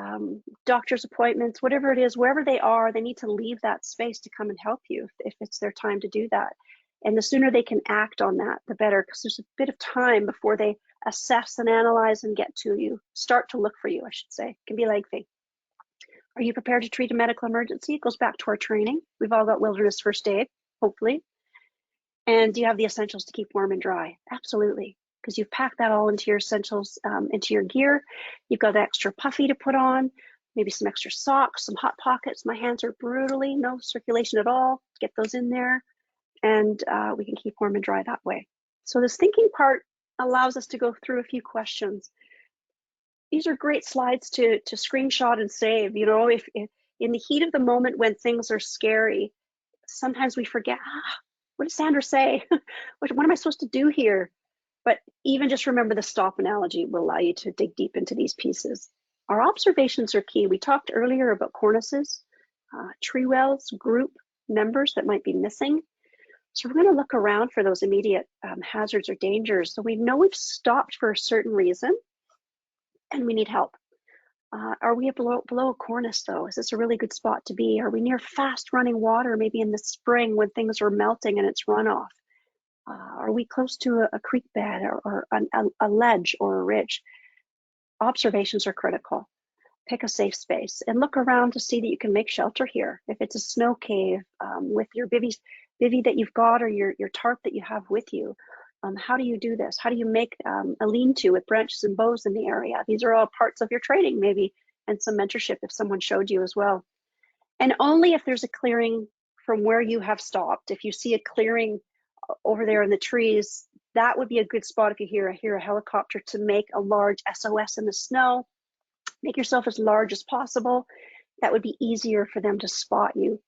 doctor's appointments, whatever it is, wherever they are, they need to leave that space to come and help you if it's their time to do that. And the sooner they can act on that, the better, because there's a bit of time before they assess and analyze and get to you, start to look for you, I should say. It can be lengthy. Are you prepared to treat a medical emergency? It goes back to our training. We've all got wilderness first aid, hopefully. And do you have the essentials to keep warm and dry? Absolutely, because you've packed that all into your essentials, into your gear. You've got extra puffy to put on, maybe some extra socks, some hot pockets. My hands are brutally, no circulation at all. Get those in there, and we can keep warm and dry that way. So this thinking part allows us to go through a few questions. These are great slides to screenshot and save. You know, if in the heat of the moment when things are scary, sometimes we forget, what did Sandra say? What am I supposed to do here? But even just remember the stop analogy will allow you to dig deep into these pieces. Our observations are key. We talked earlier about cornices, tree wells, group members that might be missing. So we're going to look around for those immediate hazards or dangers. So we know we've stopped for a certain reason and we need help. Are we below a cornice though? Is this a really good spot to be? Are we near fast running water, maybe in the spring when things are melting and it's runoff? Are we close to a creek bed or a ledge or a ridge? Observations are critical. Pick a safe space and look around to see that you can make shelter here. If it's a snow cave with your bivvy that you've got or your tarp that you have with you, How do you do this? How do you make a lean-to with branches and boughs in the area? These are all parts of your training maybe, and some mentorship if someone showed you as well. And only if there's a clearing from where you have stopped. If you see a clearing over there in the trees, that would be a good spot if you hear a helicopter to make a large SOS in the snow. Make yourself as large as possible. That would be easier for them to spot you.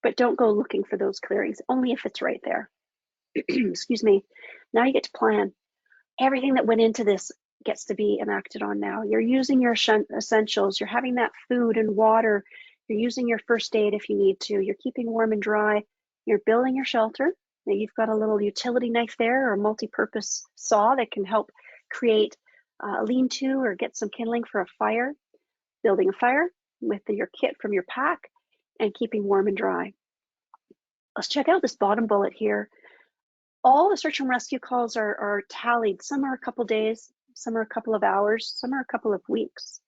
But don't go looking for those clearings, only if it's right there. Excuse me. Now you get to plan. Everything that went into this gets to be enacted on now. You're using your essentials. You're having that food and water. You're using your first aid if you need to. You're keeping warm and dry. You're building your shelter. Now you've got a little utility knife there or a multi-purpose saw that can help create a lean-to or get some kindling for a fire. Building a fire with your kit from your pack and keeping warm and dry. Let's check out this bottom bullet here. All the search and rescue calls are tallied. Some are a couple days, some are a couple of hours, some are a couple of weeks.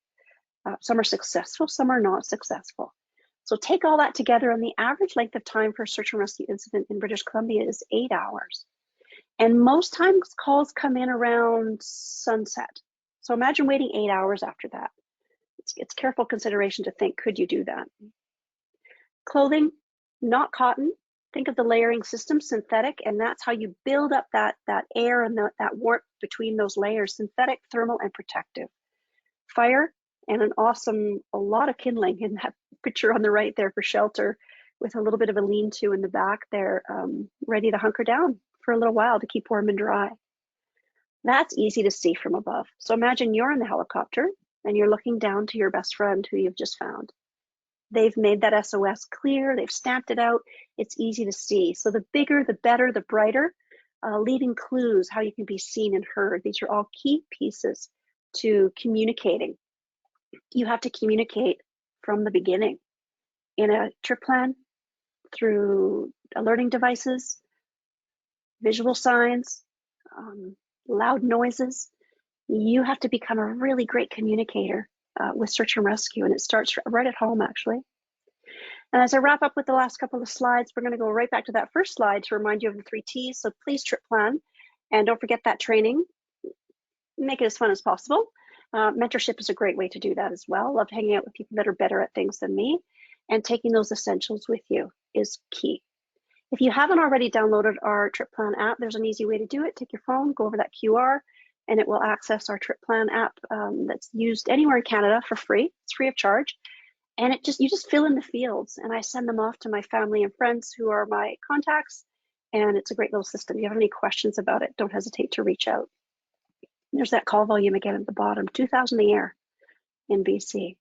Some are successful, some are not successful. So take all that together, and the average length of time for a search and rescue incident in British Columbia is 8 hours. And most times calls come in around sunset. So imagine waiting 8 hours after that. It's careful consideration to think, could you do that? Clothing, not cotton. Think of the layering system, synthetic, and that's how you build up that air and that warmth between those layers, synthetic, thermal, and protective. Fire, and a lot of kindling in that picture on the right there for shelter, with a little bit of a lean-to in the back there, ready to hunker down for a little while to keep warm and dry. That's easy to see from above. So imagine you're in the helicopter and you're looking down to your best friend who you've just found. They've made that SOS clear, they've stamped it out, it's easy to see. So the bigger, the better, the brighter, leaving clues how you can be seen and heard. These are all key pieces to communicating. You have to communicate from the beginning in a trip plan, through alerting devices, visual signs, loud noises. You have to become a really great communicator with search and rescue, and it starts right at home, actually. And as I wrap up with the last couple of slides, we're going to go right back to that first slide to remind you of the 3 T's. So please trip plan, and don't forget that training. Make it as fun as possible. Mentorship is a great way to do that as well. Love hanging out with people that are better at things than me, and taking those essentials with you is key. If you haven't already downloaded our trip plan app, there's an easy way to do it. Take your phone, go over that QR, and it will access our trip plan app that's used anywhere in Canada for free. It's free of charge. And you just fill in the fields, and I send them off to my family and friends who are my contacts. And it's a great little system. If you have any questions about it, don't hesitate to reach out. There's that call volume again at the bottom, 2,000 a year in BC.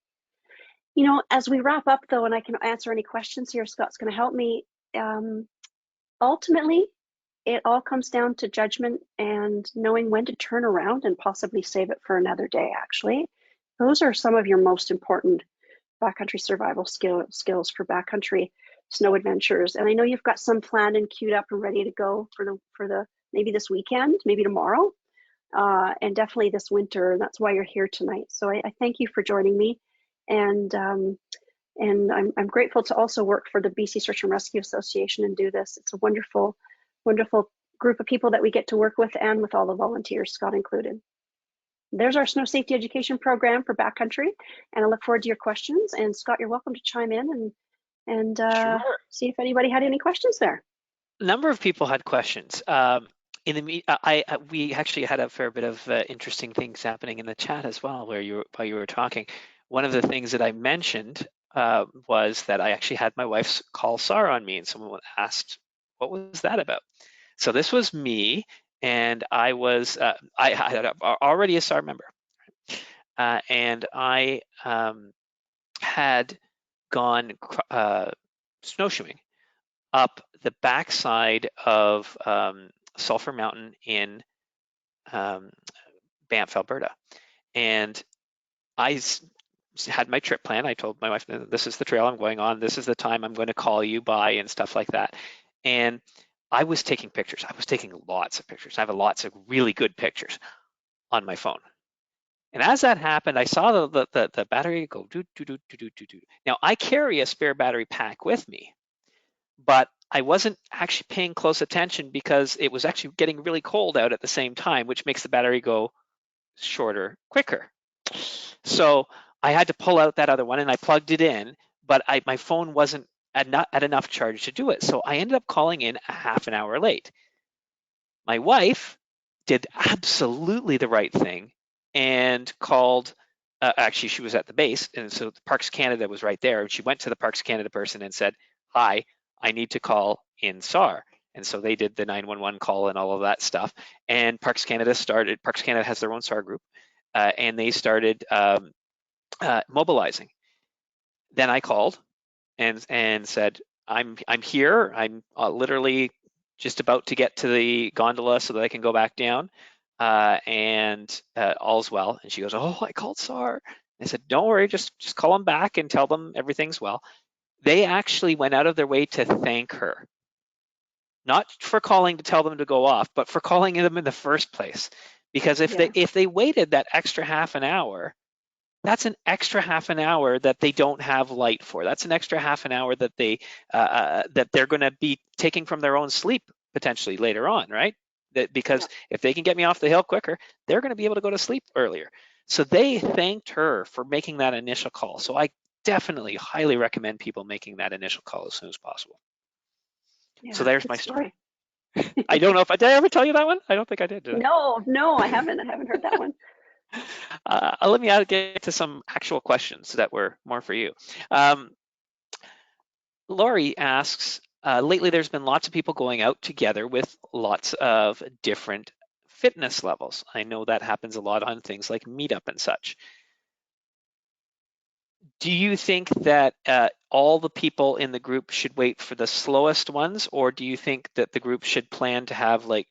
You know, as we wrap up though, and I can answer any questions here, Scott's going to help me. Ultimately, it all comes down to judgment and knowing when to turn around and possibly save it for another day, actually. Those are some of your most important backcountry survival skills for backcountry snow adventures. And I know you've got some planned and queued up and ready to go for the maybe this weekend, maybe tomorrow, and definitely this winter. And that's why you're here tonight. So I thank you for joining me. And I'm grateful to also work for the BC Search and Rescue Association and do this. It's a wonderful, wonderful group of people that we get to work with, and with all the volunteers, Scott included. There's our snow safety education program for backcountry, and I look forward to your questions. And Scott, you're welcome to chime in and Sure. see if anybody had any questions there. A number of people had questions. We actually had a fair bit of interesting things happening in the chat as well, while you were talking. One of the things that I mentioned was that I actually had my wife's call SAR on me, and someone asked, "What was that about?" So this was me, and I had already a SAR member, and I had gone snowshoeing up the backside of Sulphur Mountain in Banff, Alberta. And I had my trip plan. I told my wife, this is the trail I'm going on. This is the time I'm going to call you by, and stuff like that. And I was taking pictures. I was taking lots of pictures. I have lots of really good pictures on my phone. And as that happened, I saw the battery go do, do, do, do, do, do, do. Now, I carry a spare battery pack with me, but I wasn't actually paying close attention because it was actually getting really cold out at the same time, which makes the battery go shorter quicker. So I had to pull out that other one and I plugged it in, but my phone wasn't at enough charge to do it. So I ended up calling in a half an hour late. My wife did absolutely the right thing and called. Actually, she was at the base, and so Parks Canada was right there. And she went to the Parks Canada person and said, "Hi, I need to call in SAR." And so they did the 911 call and all of that stuff. And Parks Canada started. Parks Canada has their own SAR group, and they started mobilizing. Then I called and said, I'm here. I'm literally just about to get to the gondola so that I can go back down, and all's well." And she goes, "Oh, I called SAR." I said, "Don't worry, just call them back and tell them everything's well." They actually went out of their way to thank her, not for calling to tell them to go off, but for calling them in the first place. Because Yeah, if they waited that extra half an hour, that's an extra half an hour that they don't have light for. That's an extra half an hour that they're going to be taking from their own sleep potentially later on, right? yeah, Because if they can get me off the hill quicker, they're going to be able to go to sleep earlier. So they thanked her for making that initial call. So I definitely highly recommend people making that initial call as soon as possible. So yeah. there's Good my story. story. I don't know if did I ever tell you that one? I don't think I did I? No, no, I haven't. I haven't heard that one. Let me get to some actual questions that were more for you. Um, Laurie asks, lately there's been lots of people going out together with lots of different fitness levels. I know that happens a lot on things like Meetup and such. Do you think that all the people in the group should wait for the slowest ones, or do you think that the group should plan to have like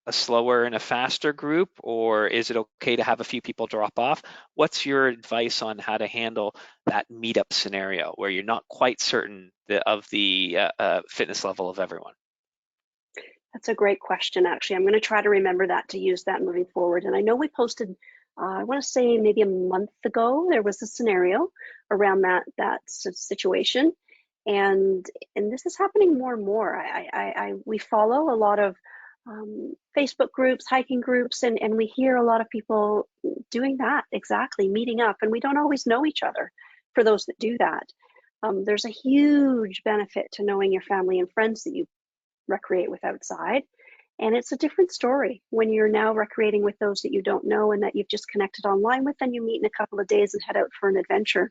a slower and a faster group, or is it okay to have a few people drop off? What's your advice on how to handle that meetup scenario where you're not quite certain of the fitness level of everyone? That's a great question, actually. I'm going to try to remember that to use that moving forward. And I know we posted, I want to say maybe a month ago, there was a scenario around that situation, and this is happening more and more. We follow a lot of Facebook groups, hiking groups, and we hear a lot of people doing that exactly, meeting up, and we don't always know each other. For those that do that, there's a huge benefit to knowing your family and friends that you recreate with outside. And it's a different story when you're now recreating with those that you don't know and that you've just connected online with, and you meet in a couple of days and head out for an adventure.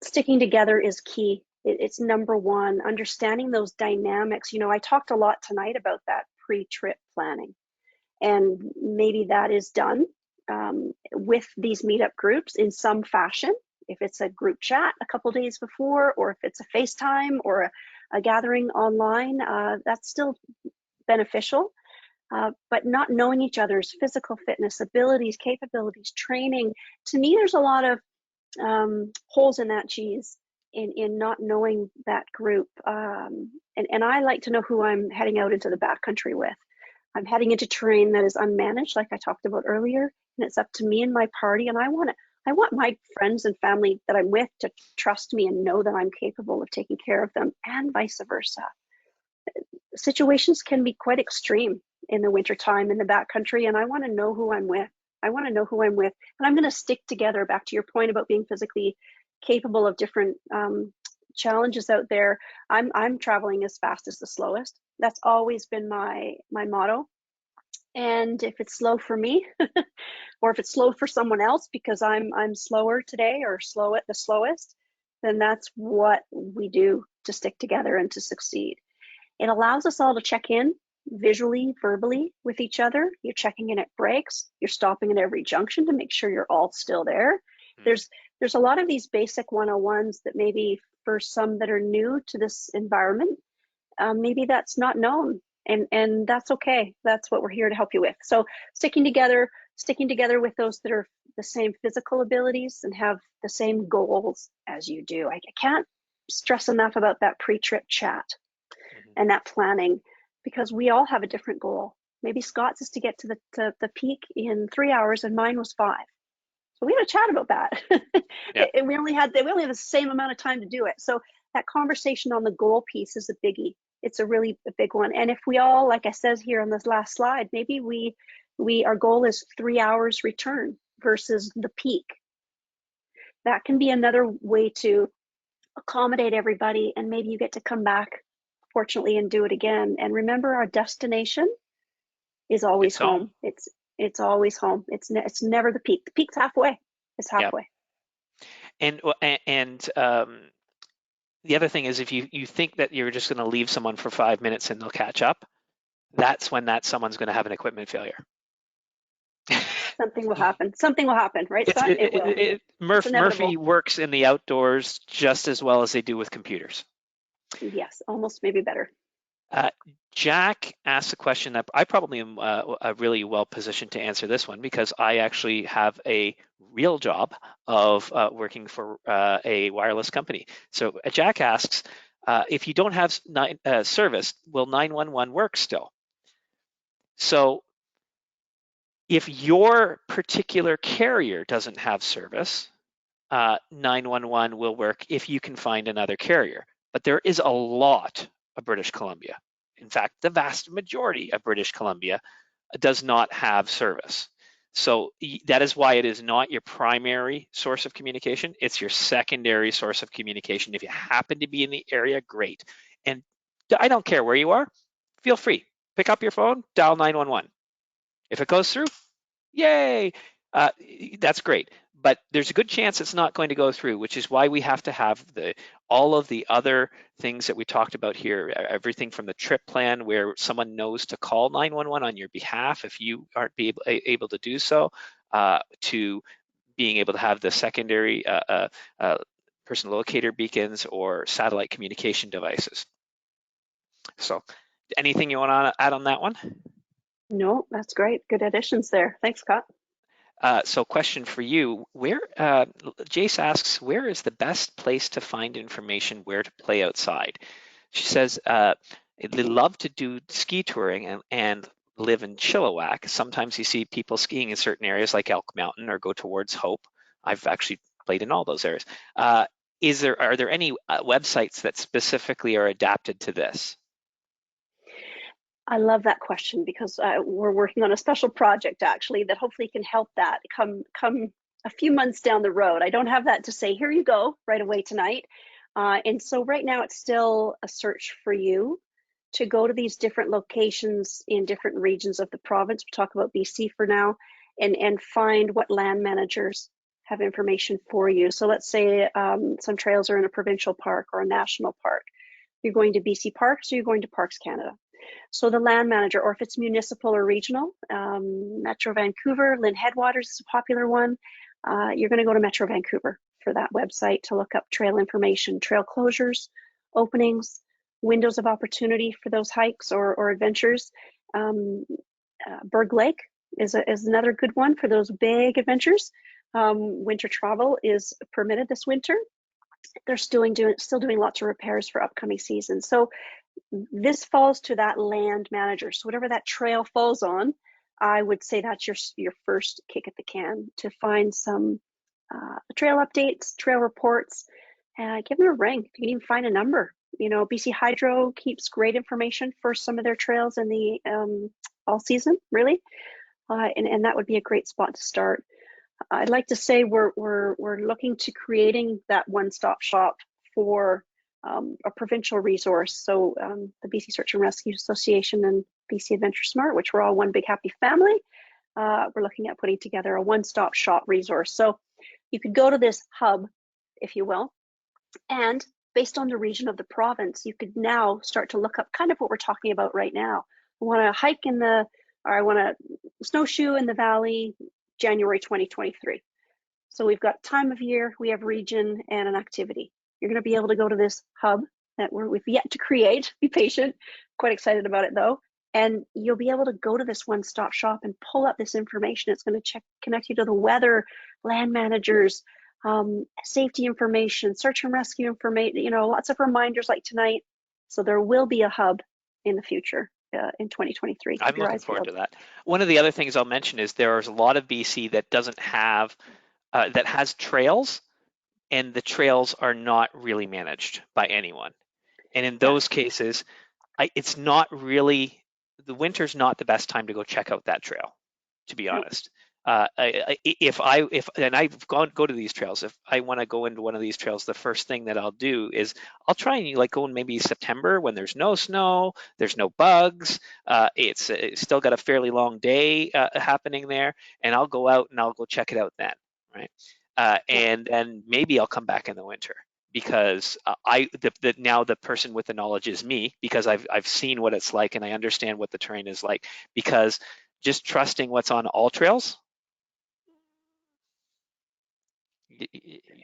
Sticking together is key. It's number one. Understanding those dynamics. You know, I talked a lot tonight about that pre-trip planning, and maybe that is done with these meetup groups in some fashion. If it's a group chat a couple days before, or if it's a FaceTime or a gathering online, that's still beneficial. But not knowing each other's physical fitness, abilities, capabilities, training, to me, there's a lot of holes in that cheese in not knowing that group. And I like to know who I'm heading out into the backcountry with. I'm heading into terrain that is unmanaged, like I talked about earlier, and it's up to me and my party. And I want my friends and family that I'm with to trust me and know that I'm capable of taking care of them, and vice versa. Situations can be quite extreme in the wintertime in the backcountry, and I want to know who I'm with. I want to know who I'm with, and I'm going to stick together. Back to your point about being physically capable of different challenges out there. I'm traveling as fast as the slowest. That's always been my motto. And if it's slow for me, or if it's slow for someone else because I'm slower today or slow at the slowest, then that's what we do to stick together and to succeed. It allows us all to check in visually, verbally with each other. You're checking in at breaks. You're stopping at every junction to make sure you're all still there. Mm. There's a lot of these basic 101s that maybe for some that are new to this environment, maybe that's not known, and that's okay. That's what we're here to help you with. So sticking together with those that are the same physical abilities and have the same goals as you do. I can't stress enough about that pre-trip chat Mhm. and that planning, because we all have a different goal. Maybe Scott's is to get to the peak in 3 hours and mine was 5. So we had a chat about that. Yeah. And we only had the same amount of time to do it. So that conversation on the goal piece is a biggie. It's a really a big one. And if we all, like I said here on this last slide, maybe our goal is 3 hours return versus the peak. That can be another way to accommodate everybody, and maybe you get to come back, fortunately, and do it again. And remember, our destination is always It's home. home. It's always home. It's never the peak. The peak's halfway. It's Yeah. halfway. And the other thing is, if you think that you're just going to leave someone for 5 minutes and they'll catch up, that's when someone's going to have an equipment failure. Something will happen. Something will happen, right, Scott? It will. It's Murphy inevitable. works in the outdoors just as well as they do with computers. Yes, almost maybe better. Jack asked a question that I probably am really well positioned to answer this one, because I actually have a real job of working for a wireless company. So Jack asks, if you don't have service, will 911 work still? So if your particular carrier doesn't have service, 911 will work if you can find another carrier. But there is a lot of British Columbia. In fact, the vast majority of British Columbia does not have service. So that is why it is not your primary source of communication. It's your secondary source of communication. If you happen to be in the area, great. And I don't care where you are, feel free. Pick up your phone, dial 911. If it goes through, yay, that's great. But there's a good chance it's not going to go through, which is why we have to have all of the other things that we talked about here, everything from the trip plan where someone knows to call 911 on your behalf if you aren't able to do so, to being able to have the secondary person locator beacons or satellite communication devices. So anything you want to add on that one? No, that's great. Good additions there. Thanks, Scott. So question for you, Jace asks, where is the best place to find information where to play outside? She says, they love to do ski touring and live in Chilliwack. Sometimes you see people skiing in certain areas like Elk Mountain or go towards Hope. I've actually played in all those areas. Are there any websites that specifically are adapted to this? I love that question, because we're working on a special project actually that hopefully can help that come a few months down the road. I don't have that to say, here you go, right away tonight. And so right now it's still a search for you to go to these different locations in different regions of the province. We'll talk about BC for now, and find what land managers have information for you. So let's say some trails are in a provincial park or a national park. You're going to BC Parks, or you're going to Parks Canada. So the land manager, or if it's municipal or regional, Metro Vancouver, Lynn Headwaters is a popular one. You're going to go to Metro Vancouver for that website to look up trail information, trail closures, openings, windows of opportunity for those hikes or adventures. Berg Lake is another good one for those big adventures. Winter travel is permitted this winter. They're still doing lots of repairs for upcoming seasons. So this falls to that land manager. So whatever that trail falls on, I would say that's your first kick at the can to find some trail updates, trail reports. Give them a ring. You can even find a number. BC Hydro keeps great information for some of their trails in the all season, really, and that would be a great spot to start. I'd like to say we're looking to creating that one-stop shop for a provincial resource. So the BC Search and Rescue Association and BC AdventureSmart, which we're all one big happy family, we're looking at putting together a one-stop shop resource. So you could go to this hub, if you will, and based on the region of the province, you could now start to look up kind of what we're talking about right now. I want to hike or I want to snowshoe in the valley, January 2023. So we've got time of year, we have region, and an activity. You're going to be able to go to this hub that we've yet to create. Be patient. Quite excited about it though. And you'll be able to go to this one-stop shop and pull up this information. It's going to connect you to the weather, land managers, safety information, search and rescue information, lots of reminders like tonight. So there will be a hub in the future in 2023. I'm looking forward to that. One of the other things I'll mention is there's a lot of BC that doesn't have, that has trails, and the trails are not really managed by anyone. And in Yeah. those cases, it's not really, the winter's not the best time to go check out that trail, to be No. honest. If and I've go to these trails, if I want to go into one of these trails, the first thing that I'll do is I'll try and like go in maybe September when there's no snow, there's no bugs, it's still got a fairly long day happening there, and I'll go out and I'll go check it out then, right? Yeah. And then maybe I'll come back in the winter because now the person with the knowledge is me, because I've seen what it's like and I understand what the terrain is like. Because just trusting what's on all trails,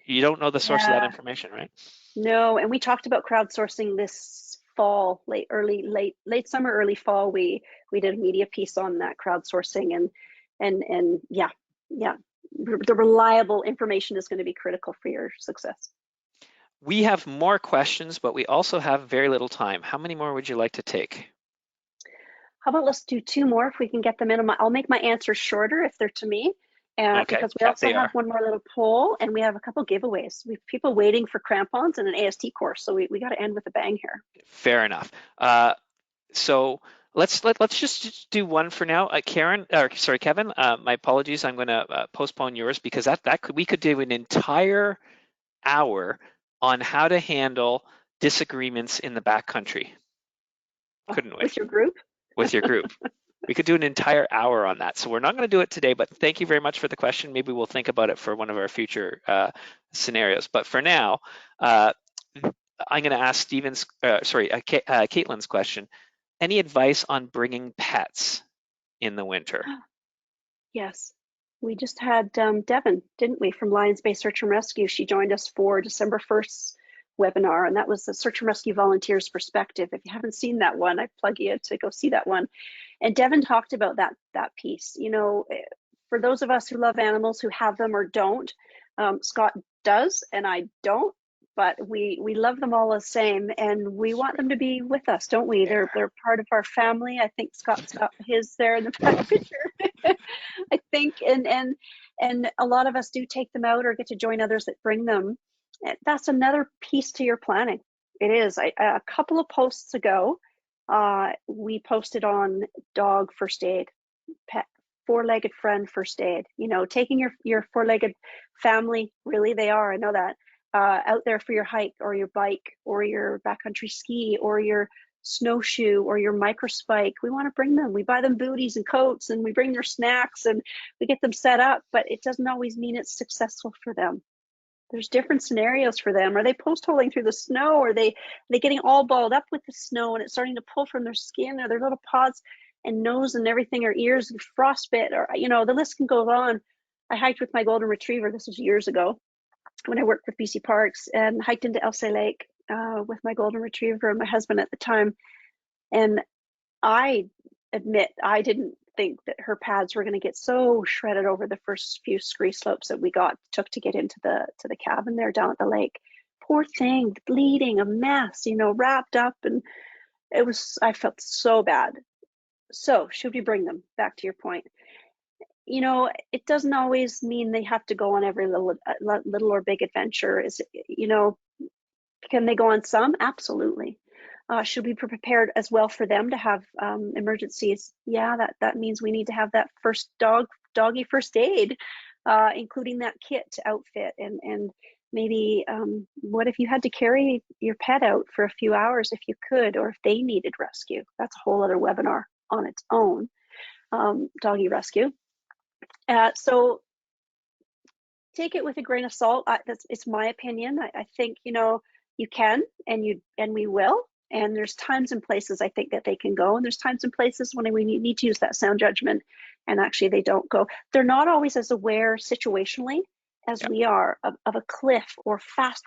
you don't know the source of that Yeah. information, right? No, and we talked about crowdsourcing this fall, late summer, early fall. We did a media piece on that crowdsourcing, and yeah, yeah, the reliable information is going to be critical for your success. We have more questions, but we also have very little time. How many more would you like to take? How about let's do two more if we can get them in. I'll make my answers shorter if they're to me, Okay, because we yeah, also they have are. one more little poll and we have a couple giveaways. We have people waiting for crampons and an AST course, so we got to end with a bang here. Fair enough. So let's just do one for now. Kevin. My apologies. I'm going to postpone yours because we could do an entire hour on how to handle disagreements in the backcountry, Oh, couldn't we? with your group? With your group. We could do an entire hour on that. So we're not going to do it today, but thank you very much for the question. Maybe we'll think about it for one of our future scenarios. But for now, uh, I'm going to ask Caitlin's question. Any advice on bringing pets in the winter? Yes. We just had Devin, didn't we, from Lions Bay Search and Rescue. She joined us for December 1st webinar, and that was the Search and Rescue Volunteers Perspective. If you haven't seen that one, I plug you to go see that one. And Devin talked about that piece. You know, for those of us who love animals, who have them or don't, Scott does, and I don't. But we love them all the same, and we want them to be with us, don't we? Yeah. They're part of our family. I think Scott's got his there in the back picture. I think, and a lot of us do take them out or get to join others that bring them. That's another piece to your planning. It is. A couple of posts ago, we posted on dog first aid, pet four-legged friend first aid. You know, taking your four-legged family, really they are. I know that. Out there for your hike or your bike or your backcountry ski or your snowshoe or your microspike. We want to bring them. We buy them booties and coats and we bring their snacks and we get them set up, but it doesn't always mean it's successful for them. There's different scenarios for them. Are they post holing through the snow? Are they getting all balled up with the snow and it's starting to pull from their skin or their little paws and nose and everything, or ears and frostbite, or you know, the list can go on. I hiked with my golden retriever. This was years ago when I worked with BC Parks, and hiked into Elsa Lake with my golden retriever and my husband at the time. And I admit I didn't think that her pads were going to get so shredded over the first few scree slopes that we took to get into the cabin there down at the lake. Poor thing, bleeding, a mess, you know, wrapped up, and I felt so bad. So should we bring them? Back to your point, you know, it doesn't always mean they have to go on every little or big adventure. Is it, you know, can they go on some? Absolutely. Should we be prepared as well for them to have emergencies? Yeah, that means we need to have that doggy first aid, including that kit to outfit, and maybe what if you had to carry your pet out for a few hours if you could, or if they needed rescue? That's a whole other webinar on its own. Doggy rescue. So take it with a grain of salt. It's my opinion. I think, you know, you can, and we will. And there's times and places I think that they can go, and there's times and places when we need to use that sound judgment, and actually they don't go. They're not always as aware situationally as Yeah. we are of a cliff or fast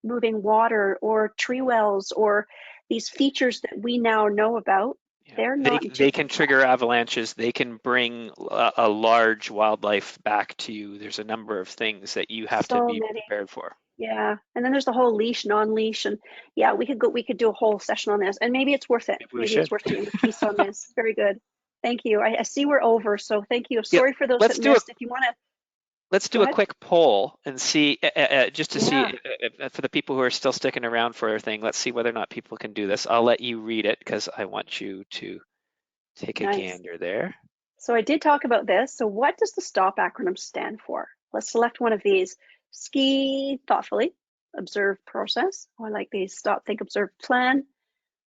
moving water or tree wells or these features that we now know about. Yeah. They're They not in tip they can trigger avalanches. They can bring a large wildlife back to you. There's a number of things that you have to so be many. prepared for. Yeah, and then there's the whole leash, non-leash, and yeah, we could do a whole session on this, and maybe it's worth it. Maybe we Maybe it's should. worth doing a piece on this. Very good. Thank you. I see we're over, so thank you. Yeah, Sorry for those that let's do it. missed. If you want to Let's Go do a ahead. quick poll and see, just to see Yeah, for the people who are still sticking around for our thing, let's see whether or not people can do this. I'll let you read it because I want you to take a nice. gander there. So I did talk about this. So what does the STOP acronym stand for? Let's select one of these. Ski thoughtfully, observe, process. Oh, I like these. Stop, think, observe, plan.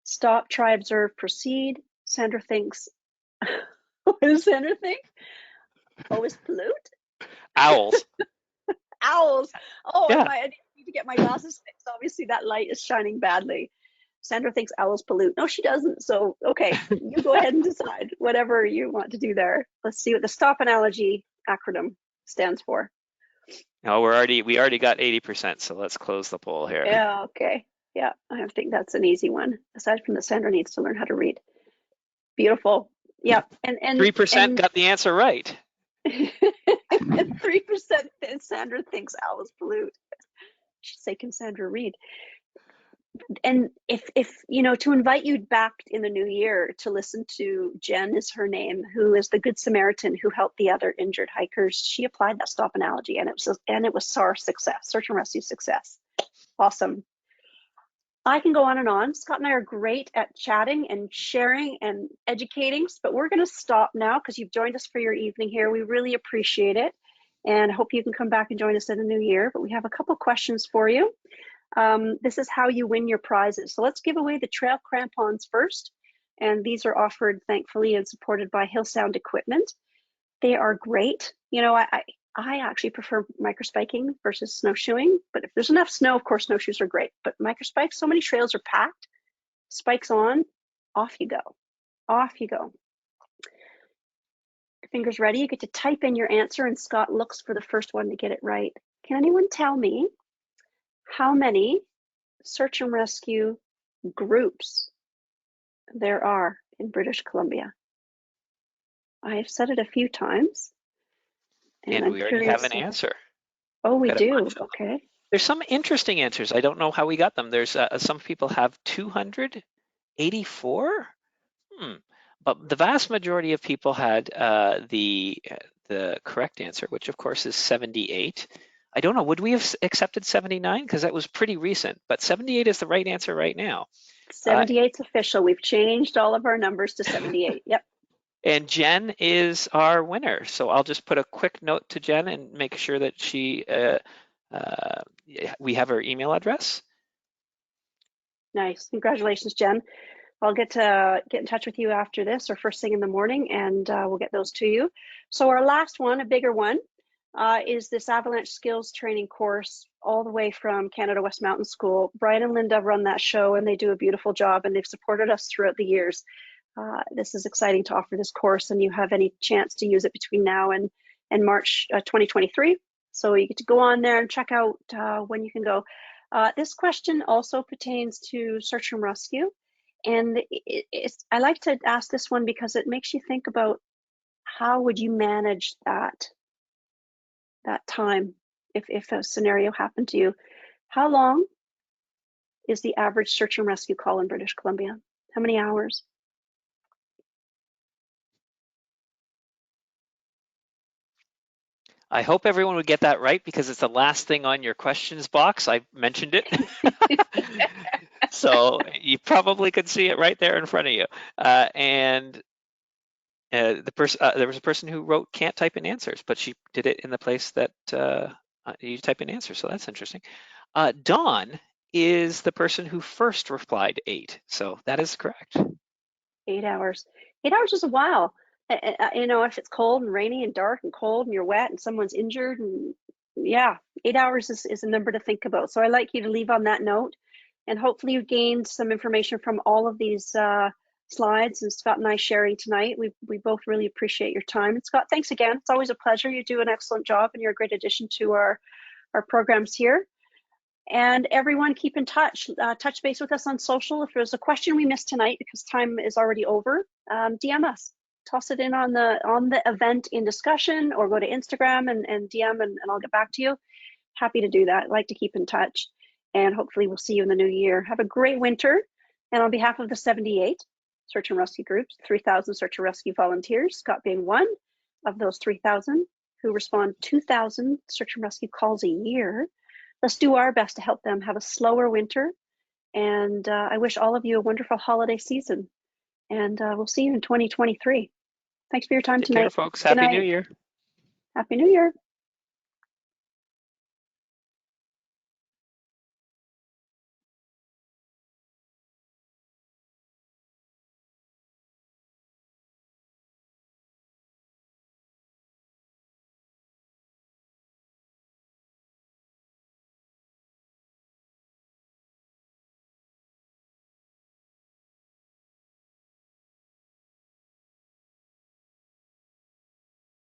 Stop, try, observe, proceed. Sandra thinks. What does Sandra think? Always pollute. Owls. Owls. Oh, Yeah. I need to get my glasses fixed. Obviously, that light is shining badly. Sandra thinks owls pollute. No, she doesn't. So, okay, you go ahead and decide whatever you want to do there. Let's see what the STOP analogy acronym stands for. No, we already got 80%, so let's close the poll here. Yeah, okay. Yeah, I think that's an easy one. Aside from that, Sandra needs to learn how to read. Beautiful. Yeah, and 3% got the answer right. 3% Sandra thinks owls pollute. Should say, can Sandra read? And if you know, to invite you back in the new year to listen to Jen is her name, who is the Good Samaritan who helped the other injured hikers. She applied that STOP analogy, and it was SAR success, search and rescue success. Awesome. I can go on and on. Scott and I are great at chatting and sharing and educating, but we're going to stop now because you've joined us for your evening here. We really appreciate it, and hope you can come back and join us in the new year. But we have a couple questions for you. This is how you win your prizes. So let's give away the trail crampons first. And these are offered, thankfully, and supported by Hillsound Equipment. They are great. You know, I actually prefer microspiking versus snowshoeing, but if there's enough snow, of course, snowshoes are great. But microspikes, so many trails are packed, spikes on, off you go. Off you go. Fingers ready. You get to type in your answer, and Scott looks for the first one to get it right. Can anyone tell me how many search and rescue groups there are in British Columbia? I have said it a few times, and And I'm we already have curious. an answer. Oh, we Got a do. bunch of them. Okay. There's some interesting answers. I don't know how we got them. There's some people have 284. But the vast majority of people had the correct answer, which of course is 78. I don't know, would we have accepted 79? Because that was pretty recent, but 78 is the right answer right now. 78's official. We've changed all of our numbers to 78. Yep. And Jen is our winner. So I'll just put a quick note to Jen and make sure that we have her email address. Nice. Congratulations, Jen. I'll get in touch with you after this or first thing in the morning, and we'll get those to you. So our last one, a bigger one, is this avalanche skills training course all the way from Canada West Mountain School. Brian and Linda run that show, and they do a beautiful job, and they've supported us throughout the years. This is exciting to offer this course, and you have any chance to use it between now and March 2023. So you get to go on there and check out when you can go. This question also pertains to search and rescue. And I like to ask this one because it makes you think about how would you manage that time if a scenario happened to you. How long is the average search and rescue call in British Columbia? How many hours? I hope everyone would get that right because it's the last thing on your questions box. I mentioned it. So you probably could see it right there in front of you. And there was a person who wrote can't type in answers, but she did it in the place that you type in answers. So that's interesting. Dawn is the person who first replied 8. So that is correct. 8 hours. 8 hours is a while. You know, if it's cold and rainy and dark and cold and you're wet and someone's injured, and yeah, 8 hours is a number to think about. So I like you to leave on that note, and hopefully you gained some information from all of these slides and Scott and I sharing tonight. We both really appreciate your time. And Scott, thanks again. It's always a pleasure. You do an excellent job, and you're a great addition to our programs here. And everyone, keep in touch. Touch base with us on social. If there's a question we missed tonight because time is already over, DM us. Toss it in on the event in discussion, or go to Instagram and DM, and I'll get back to you. Happy to do that. I'd like to keep in touch, and hopefully we'll see you in the new year. Have a great winter. And on behalf of the 78 search and rescue groups, 3,000 search and rescue volunteers, Scott being one of those 3,000, who respond 2,000 search and rescue calls a year. Let's do our best to help them have a slower winter. And I wish all of you a wonderful holiday season. And we'll see you in 2023. Thanks for your time Take care, tonight. folks. Good Happy New night. Year. Happy New Year.